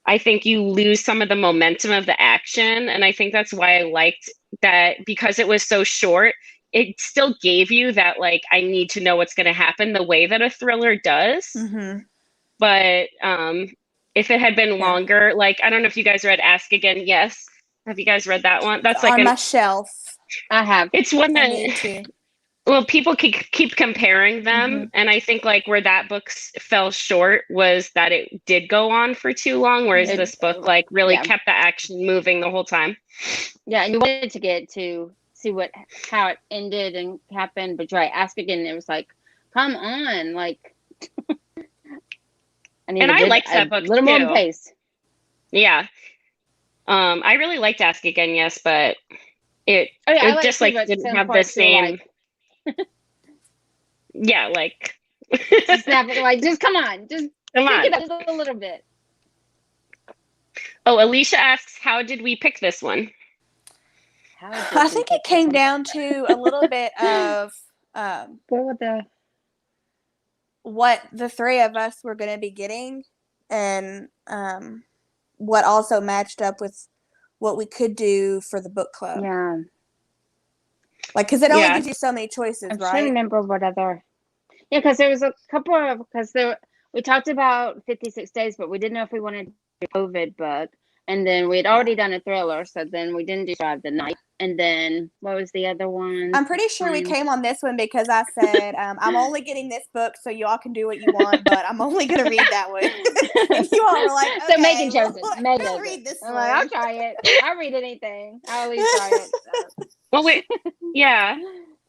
Speaker 3: I think you lose some of the momentum of the action, and I think that's why I liked that, because it was so short. It still gave you that, like, I need to know what's going to happen the way that a thriller does.
Speaker 1: Mm-hmm.
Speaker 3: But if it had been longer, like, I don't know if you guys read Ask Again, Yes. Have you guys read that one? That's like
Speaker 1: on my shelf.
Speaker 2: I have.
Speaker 3: It's one that,
Speaker 1: I need to.
Speaker 3: well, people keep comparing them. And I think like where that book fell short was that it did go on for too long, whereas this book like really kept the action moving the whole time.
Speaker 2: Yeah, and you wanted to get to see how it ended and happened, but you're right, Ask Again, it was like, come on, like
Speaker 3: I liked that book
Speaker 2: a little
Speaker 3: too.
Speaker 2: more pace.
Speaker 3: Yeah. I really liked Ask Again, Yes, but it just like didn't have the same yeah, like
Speaker 2: just come on, just
Speaker 3: come on,
Speaker 2: it up just a little bit.
Speaker 3: Oh, Alicia asks, how did we pick this one?
Speaker 1: I think it came down to a little bit of what the three of us were going to be getting, and what also matched up with what we could do for the book club.
Speaker 2: Yeah.
Speaker 1: Like, because it only gives you so many choices, right?
Speaker 2: I can't remember what other. Yeah, because there was a couple of, we talked about 56 Days, but we didn't know if we wanted to do a COVID book. And then we had already done a thriller, so then we didn't do Drive the Night. And then what was the other one?
Speaker 1: I'm pretty sure we came on this one because I said, I'm only getting this book so y'all can do what you want, but I'm only going to read that one. And you all were like, okay,
Speaker 2: so Megan chose it. Megan
Speaker 1: I'll read this
Speaker 2: I'm
Speaker 1: one.
Speaker 2: like, I'll try it. I'll read anything. I'll at least try it. So.
Speaker 3: Well, wait. Yeah.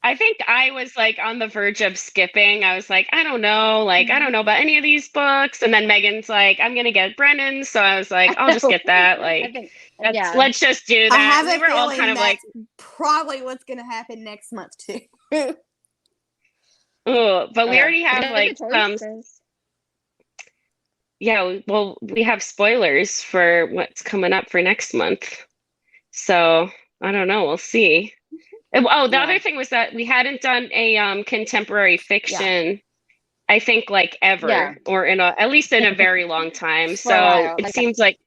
Speaker 3: I think I was like on the verge of skipping. I was like, I don't know. Like, I don't know about any of these books. And then Megan's like, I'm going to get Brennan's. So I was like, I'll just get that. Like, let's just do that.
Speaker 1: I have
Speaker 3: we were all kind of like,
Speaker 1: probably what's going to happen next month too.
Speaker 3: Oh, but we already have like well, we have spoilers for what's coming up for next month. So I don't know. We'll see. Oh, the other thing was that we hadn't done a contemporary fiction, I think, like ever, or at least in a very long time. So it seems like,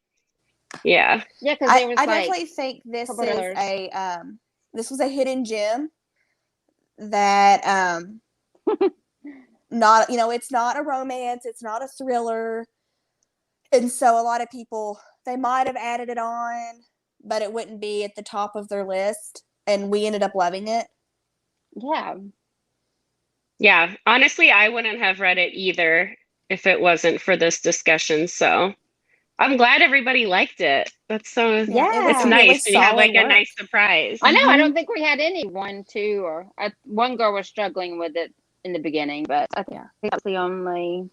Speaker 2: because
Speaker 1: I definitely think this is this was a hidden gem that not it's not a romance, it's not a thriller, and so a lot of people, they might have added it on, but it wouldn't be at the top of their list. And we ended up loving it.
Speaker 3: Yeah. Honestly, I wouldn't have read it either if it wasn't for this discussion. So I'm glad everybody liked it. That's so it's nice. Really, you have like a nice surprise.
Speaker 2: I know. I don't think we had any 1, 2, or one girl was struggling with it in the beginning, but I think that's the only.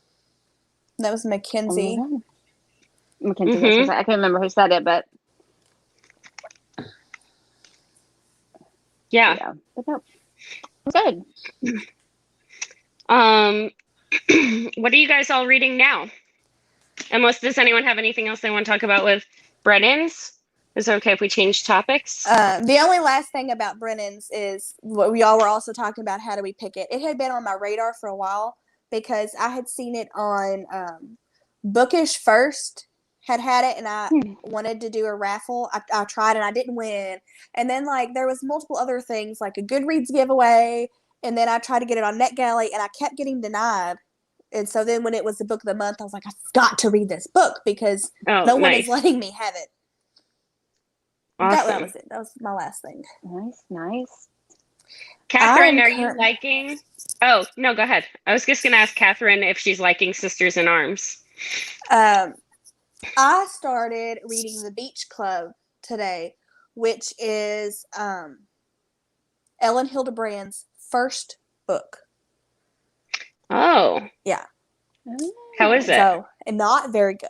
Speaker 1: That was Mackenzie.
Speaker 2: Mackenzie. I can't remember who said it, but.
Speaker 3: Yeah.
Speaker 2: But no, good.
Speaker 3: What are you guys all reading now? Unless, does anyone have anything else they want to talk about with Brennans? Is it okay if we change topics?
Speaker 1: The only last thing about Brennans is what we all were also talking about. How do we pick it? It had been on my radar for a while because I had seen it on Bookish First. Had it, and I wanted to do a raffle. I tried and I didn't win. And then like there was multiple other things like a Goodreads giveaway, and then I tried to get it on NetGalley and I kept getting denied. And so then when it was the book of the month, I was like, I've got to read this book because no one is letting me have it.
Speaker 3: Awesome.
Speaker 1: That was it. That was my last thing.
Speaker 2: Nice.
Speaker 3: Catherine, are you liking? Oh, no, go ahead. I was just going to ask Catherine if she's liking Sisters in Arms.
Speaker 1: I started reading The Beach Club today, which is Ellen Hildebrand's first book.
Speaker 3: Oh.
Speaker 1: Yeah.
Speaker 3: How is it?
Speaker 1: So, not very good.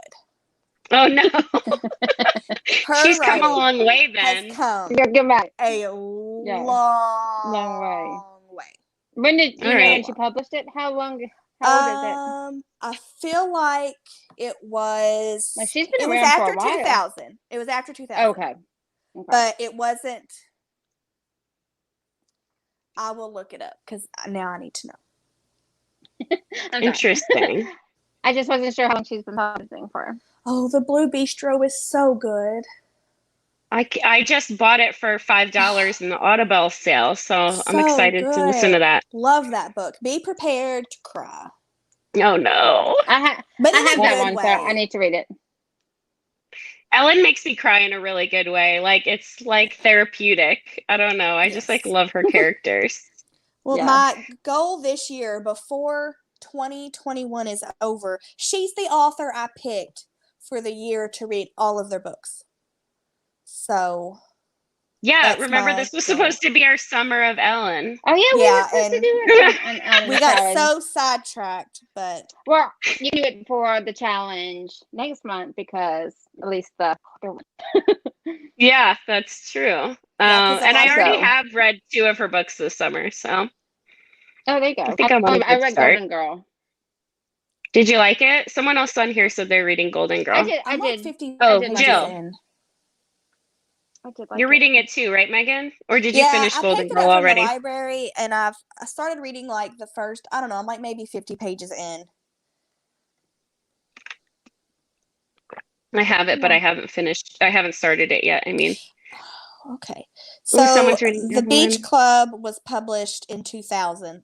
Speaker 3: Oh no.
Speaker 1: Her
Speaker 3: She's come a
Speaker 1: writing
Speaker 3: long way
Speaker 1: has
Speaker 3: then.
Speaker 1: come
Speaker 2: You're good back.
Speaker 1: a long way.
Speaker 2: When did you
Speaker 3: All
Speaker 2: know
Speaker 3: right.
Speaker 2: when she published it? How long? How old is it?
Speaker 1: I feel like it was.
Speaker 2: Like she's been
Speaker 1: It was
Speaker 2: around for
Speaker 1: after
Speaker 2: a while.
Speaker 1: 2000. It was after 2000.
Speaker 2: Okay.
Speaker 1: But it wasn't. I will look it up because now I need to know.
Speaker 3: Interesting.
Speaker 2: I just wasn't sure how long she's been publishing for.
Speaker 1: Oh, the Blue Bistro is so good.
Speaker 3: I just bought it for $5 in the Audible sale, so I'm excited to listen to that.
Speaker 1: Love that book. Be prepared to cry.
Speaker 3: Oh no.
Speaker 2: But I have that one, so I need to read it.
Speaker 3: Ellen makes me cry in a really good way. Like it's like therapeutic. I don't know. I just like love her characters.
Speaker 1: Well, my goal this year before 2021 is over, she's the author I picked for the year to read all of their books. So
Speaker 3: yeah, remember this was supposed to be our summer of Ellen.
Speaker 2: Oh yeah, we were supposed to do it.
Speaker 1: We got so sidetracked, but
Speaker 2: well, you do it for the challenge next month because at least the
Speaker 3: yeah, that's true. And I already have read 2 of her books this summer, so.
Speaker 2: Oh, there you go.
Speaker 3: I think I
Speaker 2: read Golden Girl.
Speaker 3: Did you like it? Someone else on here said they're reading Golden Girl.
Speaker 2: I did.
Speaker 1: 50
Speaker 3: Jill. You're reading it too, right, Megan? Or did you finish Golden Girl already?
Speaker 1: I picked it up from the library, and I started reading like the first, I don't know, I'm like maybe 50 pages in.
Speaker 3: I have it, but I haven't finished. I haven't started it yet. I mean.
Speaker 1: Okay. So
Speaker 3: someone's reading
Speaker 1: The Beach Club was published in 2000.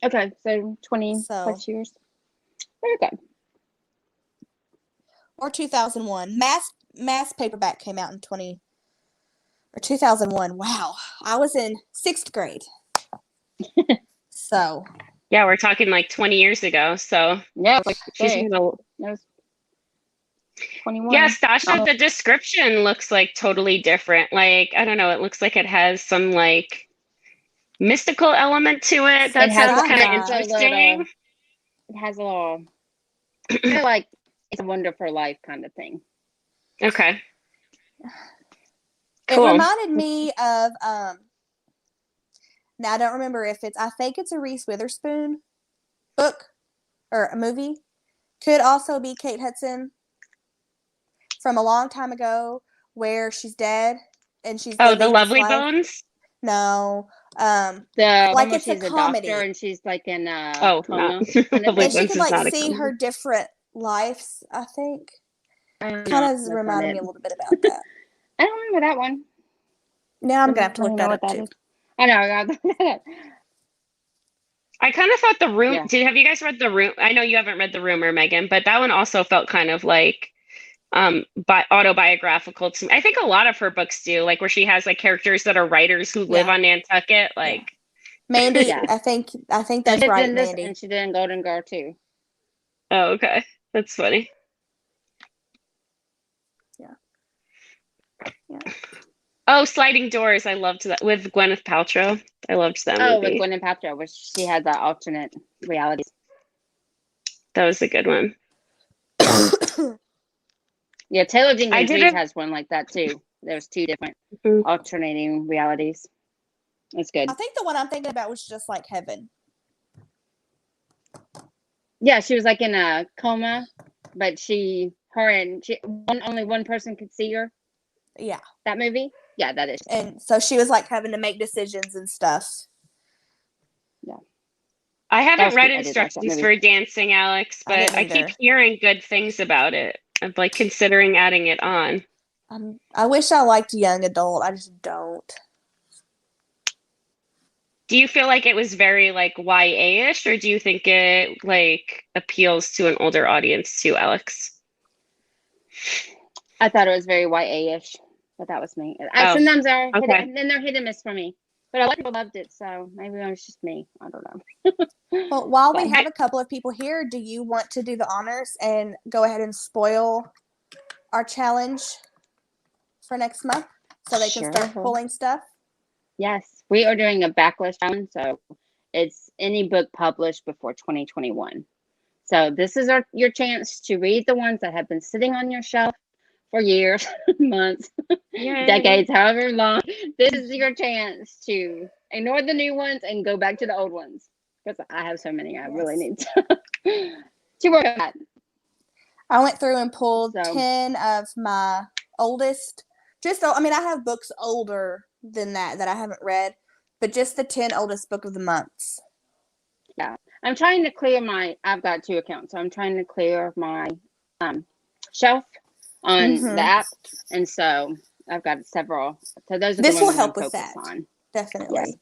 Speaker 2: Okay, so 20 plus years. Very good.
Speaker 1: Or 2001. Mass paperback came out in 2001. Wow. I was in 6th grade. So.
Speaker 3: Yeah, we're talking like 20 years ago. So.
Speaker 2: Yeah,
Speaker 3: she's gonna.
Speaker 2: 21.
Speaker 3: Yeah, Stasha, the description looks like totally different. Like, I don't know, it looks like it has some like mystical element to it. That sounds kind of interesting.
Speaker 2: It has a little, I feel like it's a wonderful life kind of thing.
Speaker 3: Okay.
Speaker 1: Cool. It reminded me of now I don't remember if I think it's a Reese Witherspoon book or a movie. Could also be Kate Hudson from a long time ago where she's dead and she's
Speaker 3: the Lovely Bones?
Speaker 1: No.
Speaker 2: Like it's a comedy and she's like in coma.
Speaker 1: And she can like see her different lives, I think. Kind of reminded me a little bit about that.
Speaker 2: I don't remember that one.
Speaker 1: Now I'm gonna have to look that up too.
Speaker 2: I know.
Speaker 3: I kind of thought The Room. Yeah. Have you guys read The Room? I know you haven't read The Rumor, Megan, but that one also felt kind of like autobiographical to me. I think a lot of her books do, like where she has like characters that are writers who live on Nantucket. Like
Speaker 1: Mandy, I think that's right, Mandy.
Speaker 2: And she did in Golden Girl too.
Speaker 3: Oh, okay, that's funny.
Speaker 1: Yeah.
Speaker 3: Oh, Sliding Doors. I loved that with Gwyneth Paltrow. I loved that movie.
Speaker 2: Oh, with Gwyneth Paltrow, where she had the alternate realities.
Speaker 3: That was a good one.
Speaker 2: Yeah, Taylor Jenkins Reid has one like that too. There's 2 different alternating realities. It's good.
Speaker 1: I think the one I'm thinking about was Just Like Heaven.
Speaker 2: Yeah, she was like in a coma, but only one person could see her.
Speaker 1: Yeah.
Speaker 2: That movie? Yeah, that is.
Speaker 1: And so she was like having to make decisions and stuff.
Speaker 2: Yeah.
Speaker 3: I haven't read Instructions for Dancing, Alex, but I keep hearing good things about it. I'm like considering adding it on.
Speaker 1: I wish I liked young adult. I just don't.
Speaker 3: Do you feel like it was very like YA-ish, or do you think it like appeals to an older audience too, Alex?
Speaker 2: I thought it was very YA-ish, but that was me. Sometimes they're hit and miss for me. But a lot of people loved it, so maybe it was just me. I don't know.
Speaker 1: Well, while we have a couple of people here, do you want to do the honors and go ahead and spoil our challenge for next month so they can start pulling stuff?
Speaker 2: Yes, we are doing a backlist challenge, so it's any book published before 2021. So this is your chance to read the ones that have been sitting on your shelf for years, months, decades, however long. This is your chance to ignore the new ones and go back to the old ones. Because I have so many, I really need to work on that.
Speaker 1: I went through and pulled 10 of my oldest. I have books older than that I haven't read, but just the 10 oldest book of the months.
Speaker 2: Yeah. I'm trying to clear I've got 2 accounts, so I'm trying to clear my shelf on the app. And so I've got several. So those are
Speaker 1: this
Speaker 2: the ones
Speaker 1: will help
Speaker 2: I'm
Speaker 1: with that.
Speaker 2: on.
Speaker 1: Definitely.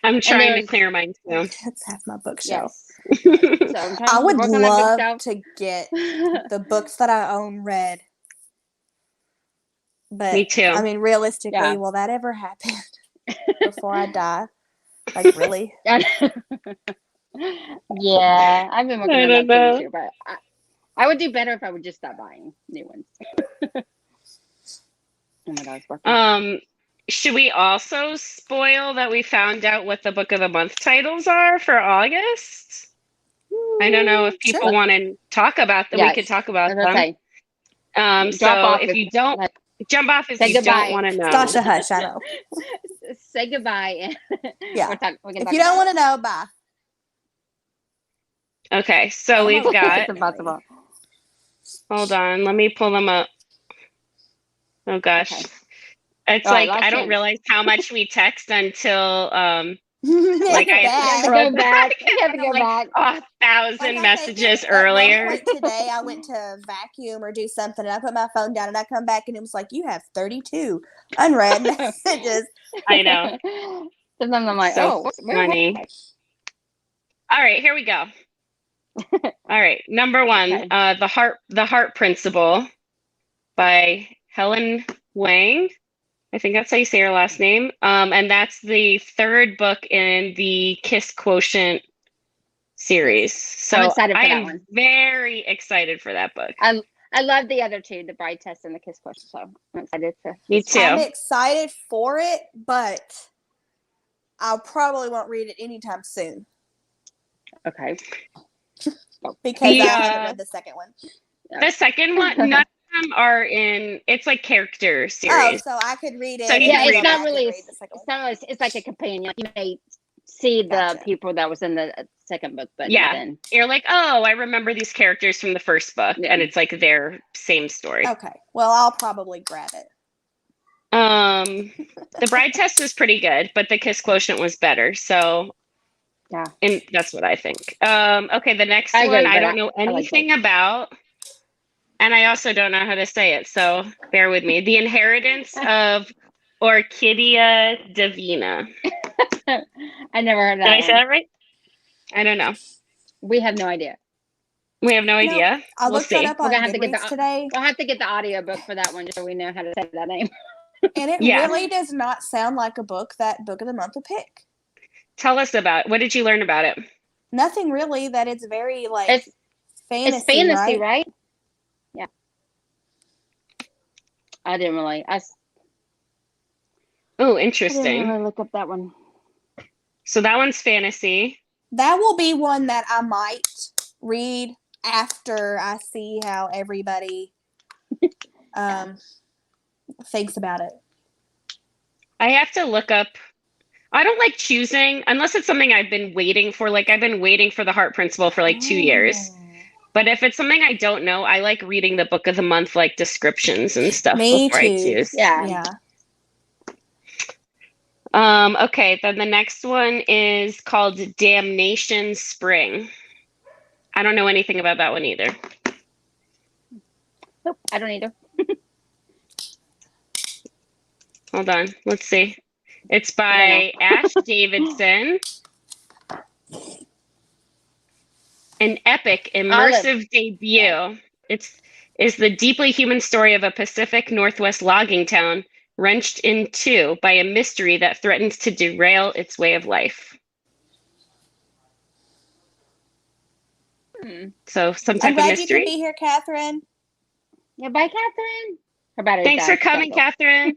Speaker 3: I'm trying to clear mine too.
Speaker 1: That's half my bookshelf.
Speaker 2: Yes. So
Speaker 1: I would love to get the books that I own read. But
Speaker 3: me too.
Speaker 1: I mean, realistically, will that ever happen before I die? Like, really?
Speaker 2: Yeah, I've been working on that too this year, but I would do better if I would just stop buying new ones.
Speaker 3: Should we also spoil that we found out what the book of the month titles are for August? I don't know if people want to talk about them. We could talk about them. So if you don't jump off, if you don't want to know,
Speaker 1: Stasha, hush. I know.
Speaker 2: Say goodbye.
Speaker 1: Yeah. If you don't want to know, bye.
Speaker 3: Okay, so we've got.
Speaker 2: It's impossible.
Speaker 3: Hold on, let me pull them up. Oh gosh. Okay. It's like I don't realize how much we text until like I
Speaker 2: have to go back. I have to go back.
Speaker 3: 1,000 messages earlier.
Speaker 1: At one point today, I went to vacuum or do something, and I put my phone down, and I come back, and it was like, you have 32 unread messages.
Speaker 3: I know.
Speaker 2: Sometimes I'm like,
Speaker 3: so funny. All right, here we go. All right, number 1, the Heart Principle by Helen Lange. I think that's how you say her last name. And that's the 3rd book in the Kiss Quotient series. So
Speaker 2: I'm excited for that one.
Speaker 3: Very excited for that book.
Speaker 2: I love the other 2, the Bride Test and the Kiss Quotient. So I'm excited to.
Speaker 3: Me too.
Speaker 1: I'm excited for it, but I probably won't read it anytime soon.
Speaker 2: Okay.
Speaker 1: Because I haven't read the second one.
Speaker 3: The second one, none of them are in. It's like character series.
Speaker 1: Oh, so I could read it.
Speaker 3: So
Speaker 2: it's not really. It's like a companion. You may see the people that was in the second book, but then
Speaker 3: you're like, oh, I remember these characters from the first book, and it's like their same story.
Speaker 1: Okay, well, I'll probably grab it.
Speaker 3: The Bride Test was pretty good, but the Kiss Quotient was better. So.
Speaker 2: Yeah,
Speaker 3: and that's what I think. Okay, the next one I don't know anything about, and I also don't know how to say it, so bear with me. The Inheritance of Orchidia Divina.
Speaker 2: I never heard that.
Speaker 3: Did I say that right? I don't know.
Speaker 2: We have no idea.
Speaker 3: We have no idea.
Speaker 1: I looked it up on Goodreads today.
Speaker 2: We'll have to get the audiobook for that one just so we know how to say that name.
Speaker 1: And it really does not sound like a book that Book of the Month would pick.
Speaker 3: Tell us about it. What did you learn about it?
Speaker 1: Nothing really. That it's very
Speaker 2: fantasy. It's fantasy, right? Yeah. I didn't really.
Speaker 3: Oh, interesting.
Speaker 2: I didn't really look up that one.
Speaker 3: So that one's fantasy.
Speaker 1: That will be one that I might read after I see how everybody thinks about it.
Speaker 3: I have to look up. I don't like choosing unless it's something I've been waiting for. Like I've been waiting for the Heart Principle for like 2 years. But if it's something I don't know, I like reading the book of the month, like descriptions and stuff before I choose.
Speaker 2: Yeah.
Speaker 3: Okay, then the next one is called Damnation Spring. I don't know anything about that one either.
Speaker 2: Nope, I don't either.
Speaker 3: Hold on, let's see. It's by Ash Davidson. An epic, immersive debut. Is the deeply human story of a Pacific Northwest logging town wrenched in two by a mystery that threatens to derail its way of life. So some type
Speaker 1: I'm glad
Speaker 3: of mystery.
Speaker 1: you could be here, Catherine.
Speaker 2: Yeah, bye, Catherine. Her battery
Speaker 3: Thanks for coming, Catherine.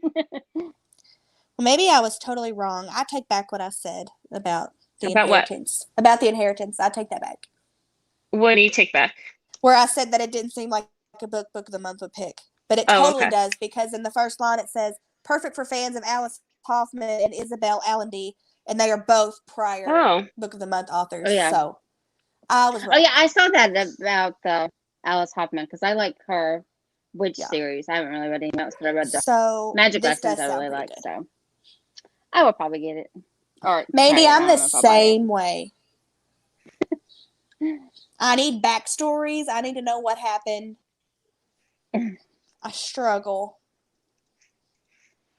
Speaker 1: Well, maybe I was totally wrong. I take back what I said about the
Speaker 3: About
Speaker 1: inheritance. What? About the inheritance. I take that back.
Speaker 3: What do you take back?
Speaker 1: Where I said that it didn't seem like a book of the month would pick. But it totally does, because in the first line it says, perfect for fans of Alice Hoffman and Isabel Allende, and they are both prior book of the month authors. Oh, yeah. So I was wrong.
Speaker 2: Oh, yeah, I saw that about Alice Hoffman, because I like her witch series. I haven't really read anything else, but I read the Magic Lessons I really like, so I will probably get it. Or
Speaker 1: Mandy, I'm the same way. I need backstories. I need to know what happened. I struggle.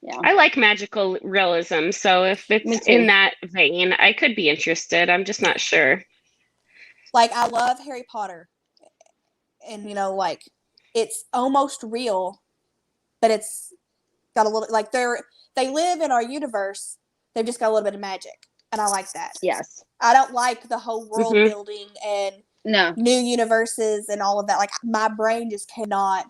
Speaker 3: Yeah. I like magical realism, so if it's in that vein, I could be interested. I'm just not sure.
Speaker 1: Like, I love Harry Potter. And, like, it's almost real, but it's got a little, like, they live in our universe. They've just got a little bit of magic. And I like that.
Speaker 2: Yes.
Speaker 1: I don't like the whole world building and new universes and all of that. Like, my brain just cannot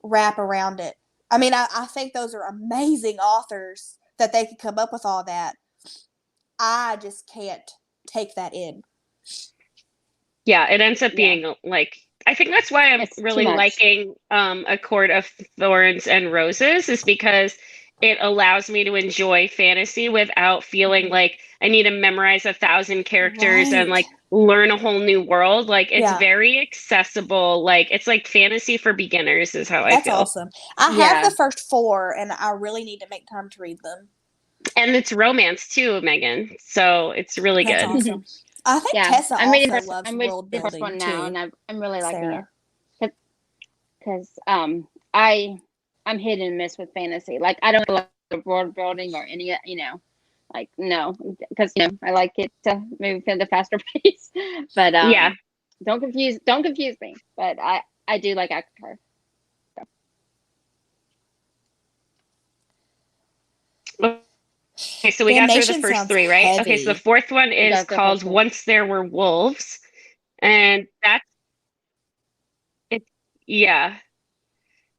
Speaker 1: wrap around it. I mean, I think those are amazing authors that they could come up with all that. I just can't take that in.
Speaker 3: Yeah, it ends up being like, I think that's why I'm really liking A Court of Thorns and Roses, is because it allows me to enjoy fantasy without feeling like I need to memorize 1,000 characters and like learn a whole new world. Like, it's very accessible. Like, it's like fantasy for beginners is how I feel.
Speaker 1: That's awesome. I have the first 4 and I really need to make time to read them.
Speaker 3: And it's romance too, Megan. So it's really good.
Speaker 1: Awesome. I think Tessa also loves world building
Speaker 2: one
Speaker 1: too.
Speaker 2: now, and I'm really liking it. Because I'm hit and miss with fantasy. Like, I don't like the world building or any, like, no, because I like it to move at a faster pace. But don't confuse me. But I do like Avatar.
Speaker 3: Okay, so we got through the first 3, right? Heavy. Okay, so the fourth one is called Once There Were Wolves. And that's it. Yeah.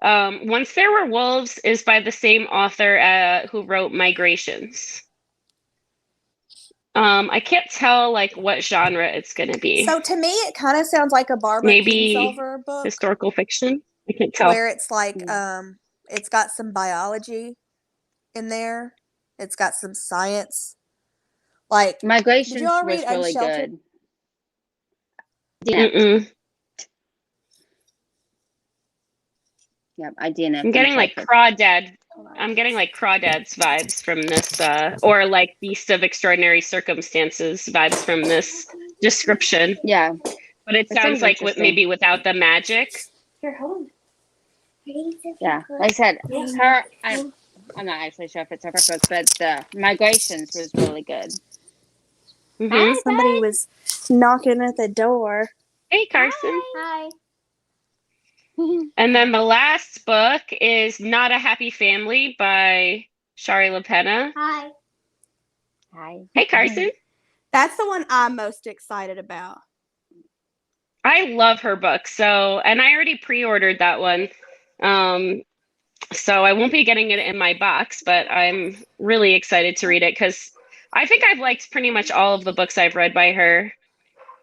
Speaker 3: Once There Were Wolves is by the same author who wrote Migrations. I can't tell like what genre it's going to be.
Speaker 1: So to me, it kind of sounds like a Barbara Kingsolver book.
Speaker 3: Historical fiction. I can't tell.
Speaker 1: Where it's like, it's got some biology in there. It's got some science. Like,
Speaker 2: Migrations was really good. Yeah. Yep, I didn't.
Speaker 3: I'm getting like Crawdad. I'm getting like Crawdads vibes from this, or like Beast of Extraordinary Circumstances vibes from this description.
Speaker 2: Yeah,
Speaker 3: but it sounds like maybe without the magic.
Speaker 2: Here, hold. Yeah, like I said, I'm not actually sure if it's her book, but the Migrations was really good.
Speaker 1: Hi, somebody was knocking at the door.
Speaker 3: Hey, Carson.
Speaker 2: Hi.
Speaker 3: And then the last book is Not a Happy Family by Shari LaPena.
Speaker 2: Hi.
Speaker 3: Hey, Carson.
Speaker 1: That's the one I'm most excited about.
Speaker 3: I love her book. And I already pre-ordered that one. So I won't be getting it in my box, but I'm really excited to read it because I think I've liked pretty much all of the books I've read by her.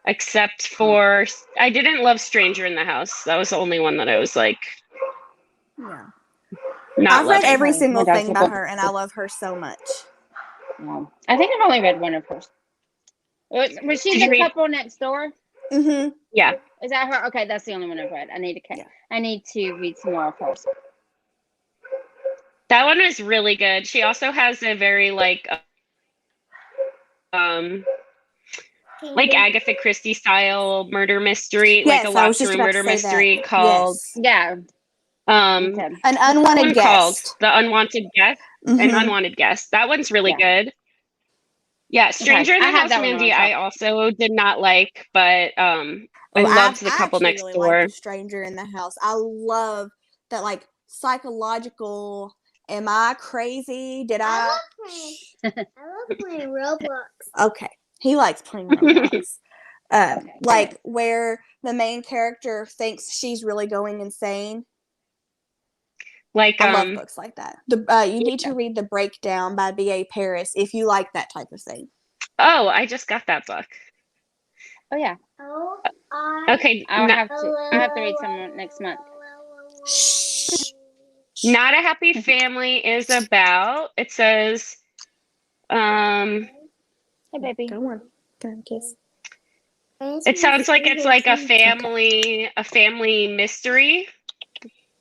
Speaker 3: Except for, I didn't love Stranger in the House. That was the only one that I was like,
Speaker 1: I've read every single thing by her, and I love her so much.
Speaker 2: Yeah. I think I've only read one of hers. Was she the couple next door?
Speaker 1: Mm-hmm.
Speaker 3: Yeah.
Speaker 2: Is that her? Okay, that's the only one I've read. I need to read some more of hers.
Speaker 3: That one was really good. She also has a very like Agatha Christie style murder mystery, like a locked room murder mystery called
Speaker 1: An Unwanted Guest.
Speaker 3: Called The Unwanted Guest. An Unwanted Guest. That one's really good. Yeah, Stranger in the House, Mandy, I also did not like, but I loved The Couple Next Door.
Speaker 1: Liked Stranger in the House. I love that like psychological. Am I crazy? I love playing Roblox. Okay. He likes playing Roblox. Like where the main character thinks she's really going insane.
Speaker 3: Like
Speaker 1: I love books like that. You need to read The Breakdown by B.A. Paris if you like that type of thing.
Speaker 3: Oh, I just got that book.
Speaker 2: Oh yeah.
Speaker 3: Okay.
Speaker 2: I have to read some next month.
Speaker 3: Not a Happy Family is about, it says,
Speaker 2: Hey, baby.
Speaker 1: Go on. Go on, kiss.
Speaker 3: it sounds like it's like a family mystery.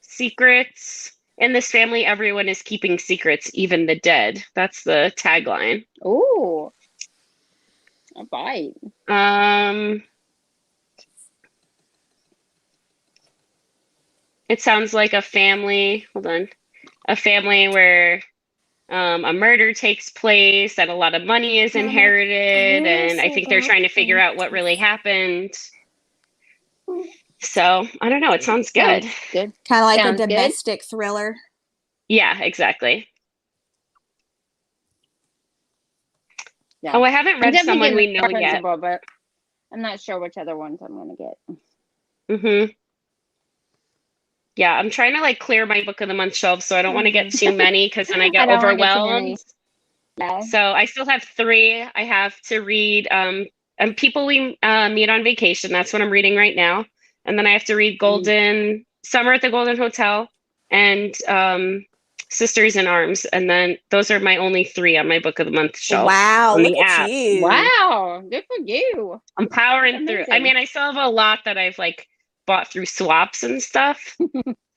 Speaker 3: Secrets. In this family, everyone is keeping secrets, even the dead. That's the tagline.
Speaker 2: Ooh. All right.
Speaker 3: It sounds like a family. Hold on. A family where a murder takes place and a lot of money is inherited, and I think they're trying to figure out what really happened. So I don't know. It sounds good.
Speaker 2: Good.
Speaker 1: Kind of like a domestic thriller.
Speaker 3: Yeah, exactly.
Speaker 2: Yeah.
Speaker 3: Oh, I haven't read Someone We Know yet.
Speaker 2: But I'm not sure which other ones I'm going to get.
Speaker 3: Mm-hmm. Yeah, I'm trying to like clear my book of the month shelf, so I don't want to get too many because then I get overwhelmed.
Speaker 2: Yeah.
Speaker 3: So I still have 3 I have to read. And People We Meet on Vacation. That's what I'm reading right now. And then I have to read Summer at the Golden Hotel and Sisters in Arms. And then those are my only 3 on my book of the month shelf.
Speaker 1: Wow,
Speaker 3: on the
Speaker 1: look at
Speaker 3: app.
Speaker 1: you.
Speaker 2: Wow, good for you.
Speaker 3: I'm powering through. I mean, I still have a lot that I've like bought through swaps and stuff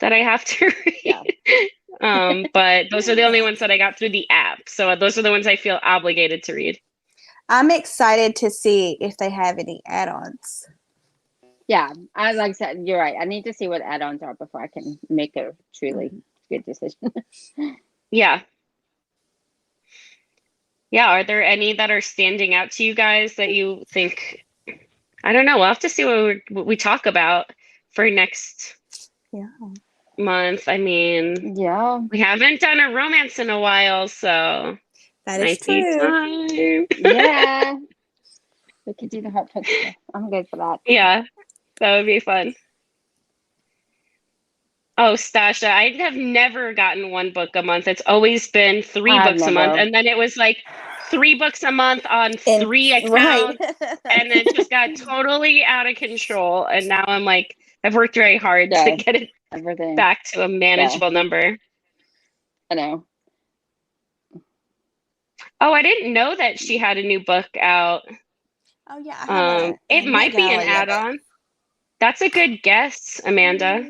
Speaker 3: that I have to read. Yeah. But those are the only ones that I got through the app. So those are the ones I feel obligated to read.
Speaker 1: I'm excited to see if they have any add-ons.
Speaker 2: Yeah, I like that. You're right. I need to see what add-ons are before I can make a truly good decision.
Speaker 3: Yeah. Yeah. Are there any that are standing out to you guys that you think? I don't know. We'll have to see what we talk about for next month. I mean, we haven't done a romance in a while, so
Speaker 1: that is true.
Speaker 3: Time.
Speaker 2: Yeah, we could do the Hot Festival. I'm good for that.
Speaker 3: Yeah, that would be fun. Oh, Stasha, I have never gotten 1 book a month. It's always been 3 books a month, and then it was like 3 books a month on 3 accounts, and it just got totally out of control. And now I'm like, I've worked very hard to get it back to a manageable number.
Speaker 2: I know.
Speaker 3: Oh, I didn't know that she had a new book out.
Speaker 1: Oh yeah,
Speaker 3: it might be an add-on. That's a good guess, Amanda.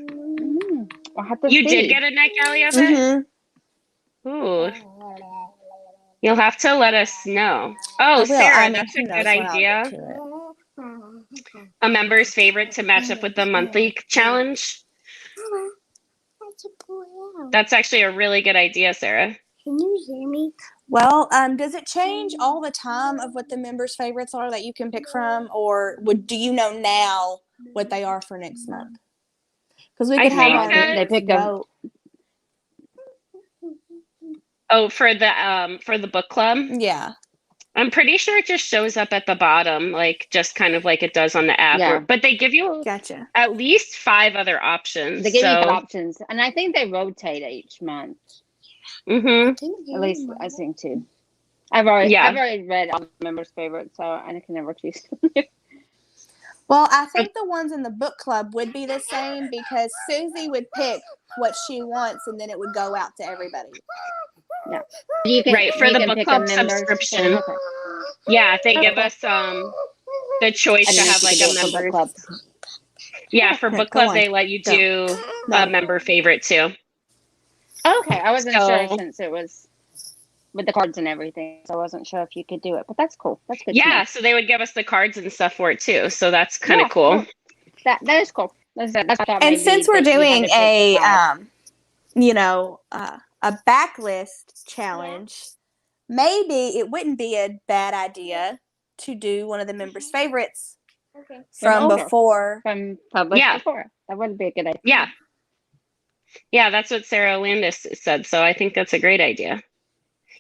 Speaker 2: I'll have to
Speaker 3: you
Speaker 2: see.
Speaker 3: did get a NetGalley of it? Ooh. You'll have to let us know. Oh, Sarah, that's a good idea. A member's favorite to match up with the monthly challenge. That's actually a really good idea, Sarah.
Speaker 1: Can you hear me? Well, does it change all the time of what the members' favorites are that you can pick from, or do you know now what they are for next month? Because we could
Speaker 2: they pick
Speaker 1: vote.
Speaker 3: Oh, for the book club?
Speaker 1: Yeah.
Speaker 3: I'm pretty sure it just shows up at the bottom, like just kind of like it does on the app. But they give you at least 5 other options.
Speaker 2: They give you 5 options, and I think they rotate each month.
Speaker 3: Mm-hmm.
Speaker 2: At least I think too. I've already read all the members' favorites, so I can never choose.
Speaker 1: Well, I think the ones in the book club would be the same because Susie would pick what she wants, and then it would go out to everybody.
Speaker 3: Yeah. For the book club subscription. Okay. Yeah, they give us the choice to have like a member club. Yeah, for book club they let you do a member favorite too.
Speaker 2: Okay, I wasn't sure since it was with the cards and everything, so I wasn't sure if you could do it, but that's cool. That's good.
Speaker 3: Yeah, so they would give us the cards and stuff for it too, so that's kind of cool.
Speaker 2: That is cool.
Speaker 1: And since we're doing a backlist challenge, maybe it wouldn't be a bad idea to do one of the members' favorites from before.
Speaker 2: From published before. That wouldn't be a good idea.
Speaker 3: Yeah. Yeah, that's what Sarah Landis said, so I think that's a great idea.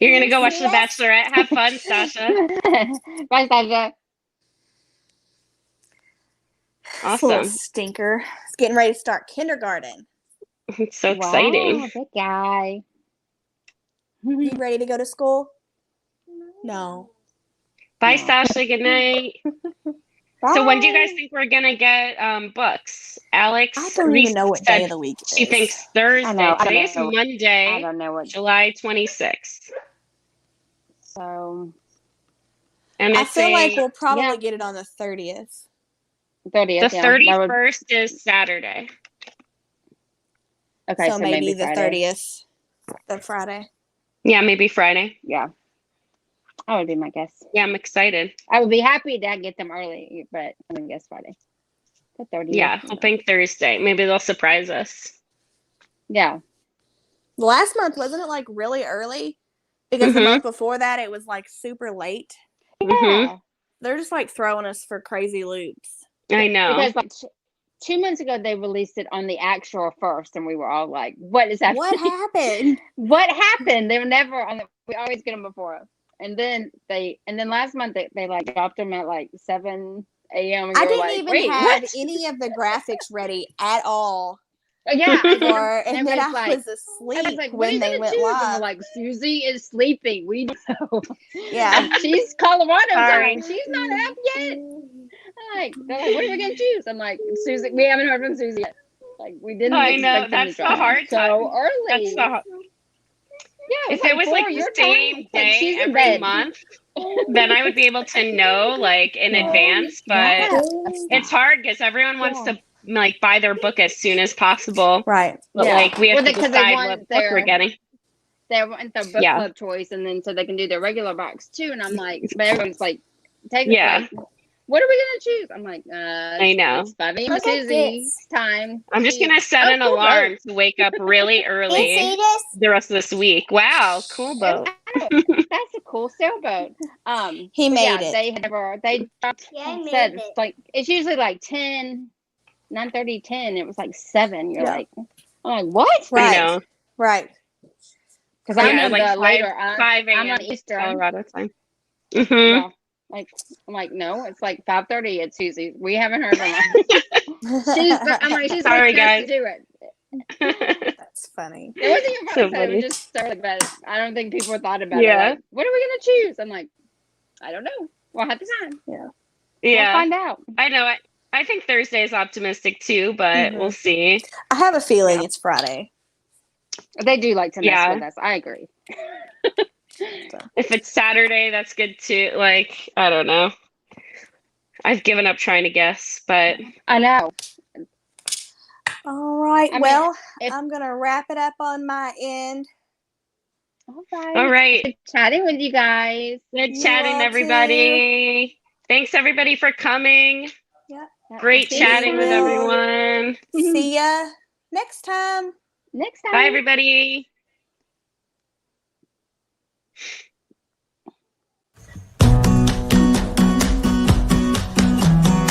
Speaker 3: You're going to go watch The Bachelorette. Have fun, Stasha.
Speaker 2: Bye, Stasha.
Speaker 3: Awesome.
Speaker 1: Little stinker. It's getting ready to start kindergarten.
Speaker 3: It's so exciting.
Speaker 2: Big guy.
Speaker 1: You ready to go to school? No.
Speaker 3: Bye, Stasha. Good night.
Speaker 1: Bye.
Speaker 3: So when do you guys think we're gonna get books? Alex
Speaker 1: I don't even know what day of the week it
Speaker 3: she
Speaker 1: is.
Speaker 3: thinks Thursday. Today is
Speaker 2: I
Speaker 3: Monday,
Speaker 2: don't know what.
Speaker 3: July 26th.
Speaker 2: So.
Speaker 3: And
Speaker 1: I feel like we'll probably
Speaker 2: yeah.
Speaker 1: get it on the 30th.
Speaker 2: 30th.
Speaker 3: The
Speaker 2: yeah,
Speaker 3: 31st is Saturday.
Speaker 2: Okay,
Speaker 1: So maybe the
Speaker 2: Friday.
Speaker 1: 30th, the Friday.
Speaker 3: Yeah, maybe Friday.
Speaker 2: Yeah. That would be my guess.
Speaker 3: Yeah, I'm excited.
Speaker 2: I would be happy to get them early, but I'm gonna guess Friday. The 30th.
Speaker 3: Yeah, hoping Thursday. Maybe they'll surprise us.
Speaker 2: Yeah.
Speaker 1: Last month, wasn't it like really early? Because the month before that, it was like super late.
Speaker 2: Yeah.
Speaker 1: They're just like throwing us for crazy loops.
Speaker 3: I know.
Speaker 2: Because like 2 months ago, they released it on the actual first, and we were all like, "What is happening?
Speaker 1: What happened?
Speaker 2: What happened?" They were never on the. We always get them before. And then last month they like dropped them at like 7 a.m.
Speaker 1: I didn't even have any of the graphics ready at all.
Speaker 2: Yeah,
Speaker 1: and then I was asleep when they went live.
Speaker 2: And like, Susie is sleeping. We know.
Speaker 1: Yeah,
Speaker 2: she's Colorado
Speaker 3: Sorry.
Speaker 2: time. She's not up yet. They're like, what are we gonna choose? I'm like, Susie. We haven't heard from Susie yet. Like, we didn't.
Speaker 3: I know
Speaker 2: expect them
Speaker 3: that's
Speaker 2: to
Speaker 3: the
Speaker 2: drop
Speaker 3: hard time.
Speaker 2: so early.
Speaker 3: That's the hard.
Speaker 2: Yeah,
Speaker 3: If it was like the same day every month, then I would be able to know like in advance. But it's hard because everyone wants to like buy their book as soon as possible.
Speaker 1: Right.
Speaker 3: But like we have to decide what book we're getting.
Speaker 2: They want their book club choice, and then so they can do their regular box too. And I'm like, but everyone's like, what are we gonna choose? I'm like,
Speaker 3: I know.
Speaker 2: It's 5 a.m. Susie's time.
Speaker 3: I'm just gonna set an alarm to wake up really early the rest of this week. Wow, cool boat.
Speaker 2: That's a cool sailboat.
Speaker 1: He made it.
Speaker 2: They said it's like it's usually like 9:30, 10. It was like 7. You're like, I'm like, what?
Speaker 1: Right.
Speaker 3: I know.
Speaker 1: Right.
Speaker 2: Because I'm in
Speaker 3: like
Speaker 2: the later.
Speaker 3: 5 a.m.
Speaker 2: I'm on Eastern
Speaker 3: Colorado time.
Speaker 2: Yeah. Like I'm like, no, it's like 5:30 at Susie's. We haven't heard from her. I'm like, she's
Speaker 3: sorry, guys.
Speaker 2: To do it.
Speaker 1: That's funny.
Speaker 2: It wasn't even
Speaker 3: so
Speaker 2: funny. It was just so like, I don't think people thought about it. Like, what are we gonna choose? I'm like, I don't know. We'll have to time.
Speaker 1: Yeah.
Speaker 2: We'll find out.
Speaker 3: I know. I think Thursday is optimistic too, but we'll see.
Speaker 1: I have a feeling it's Friday.
Speaker 2: They do like to mess with us. I agree.
Speaker 3: If it's Saturday, that's good too. Like, I don't know. I've given up trying to guess, but
Speaker 2: I know.
Speaker 1: All right. I'm going to wrap it up on my end.
Speaker 2: All right. Good chatting with you guys.
Speaker 3: Good chatting, everybody. Too. Thanks, everybody, for coming.
Speaker 1: Yeah.
Speaker 3: Great chatting with everyone.
Speaker 1: See ya next time.
Speaker 2: Next time.
Speaker 3: Bye, everybody.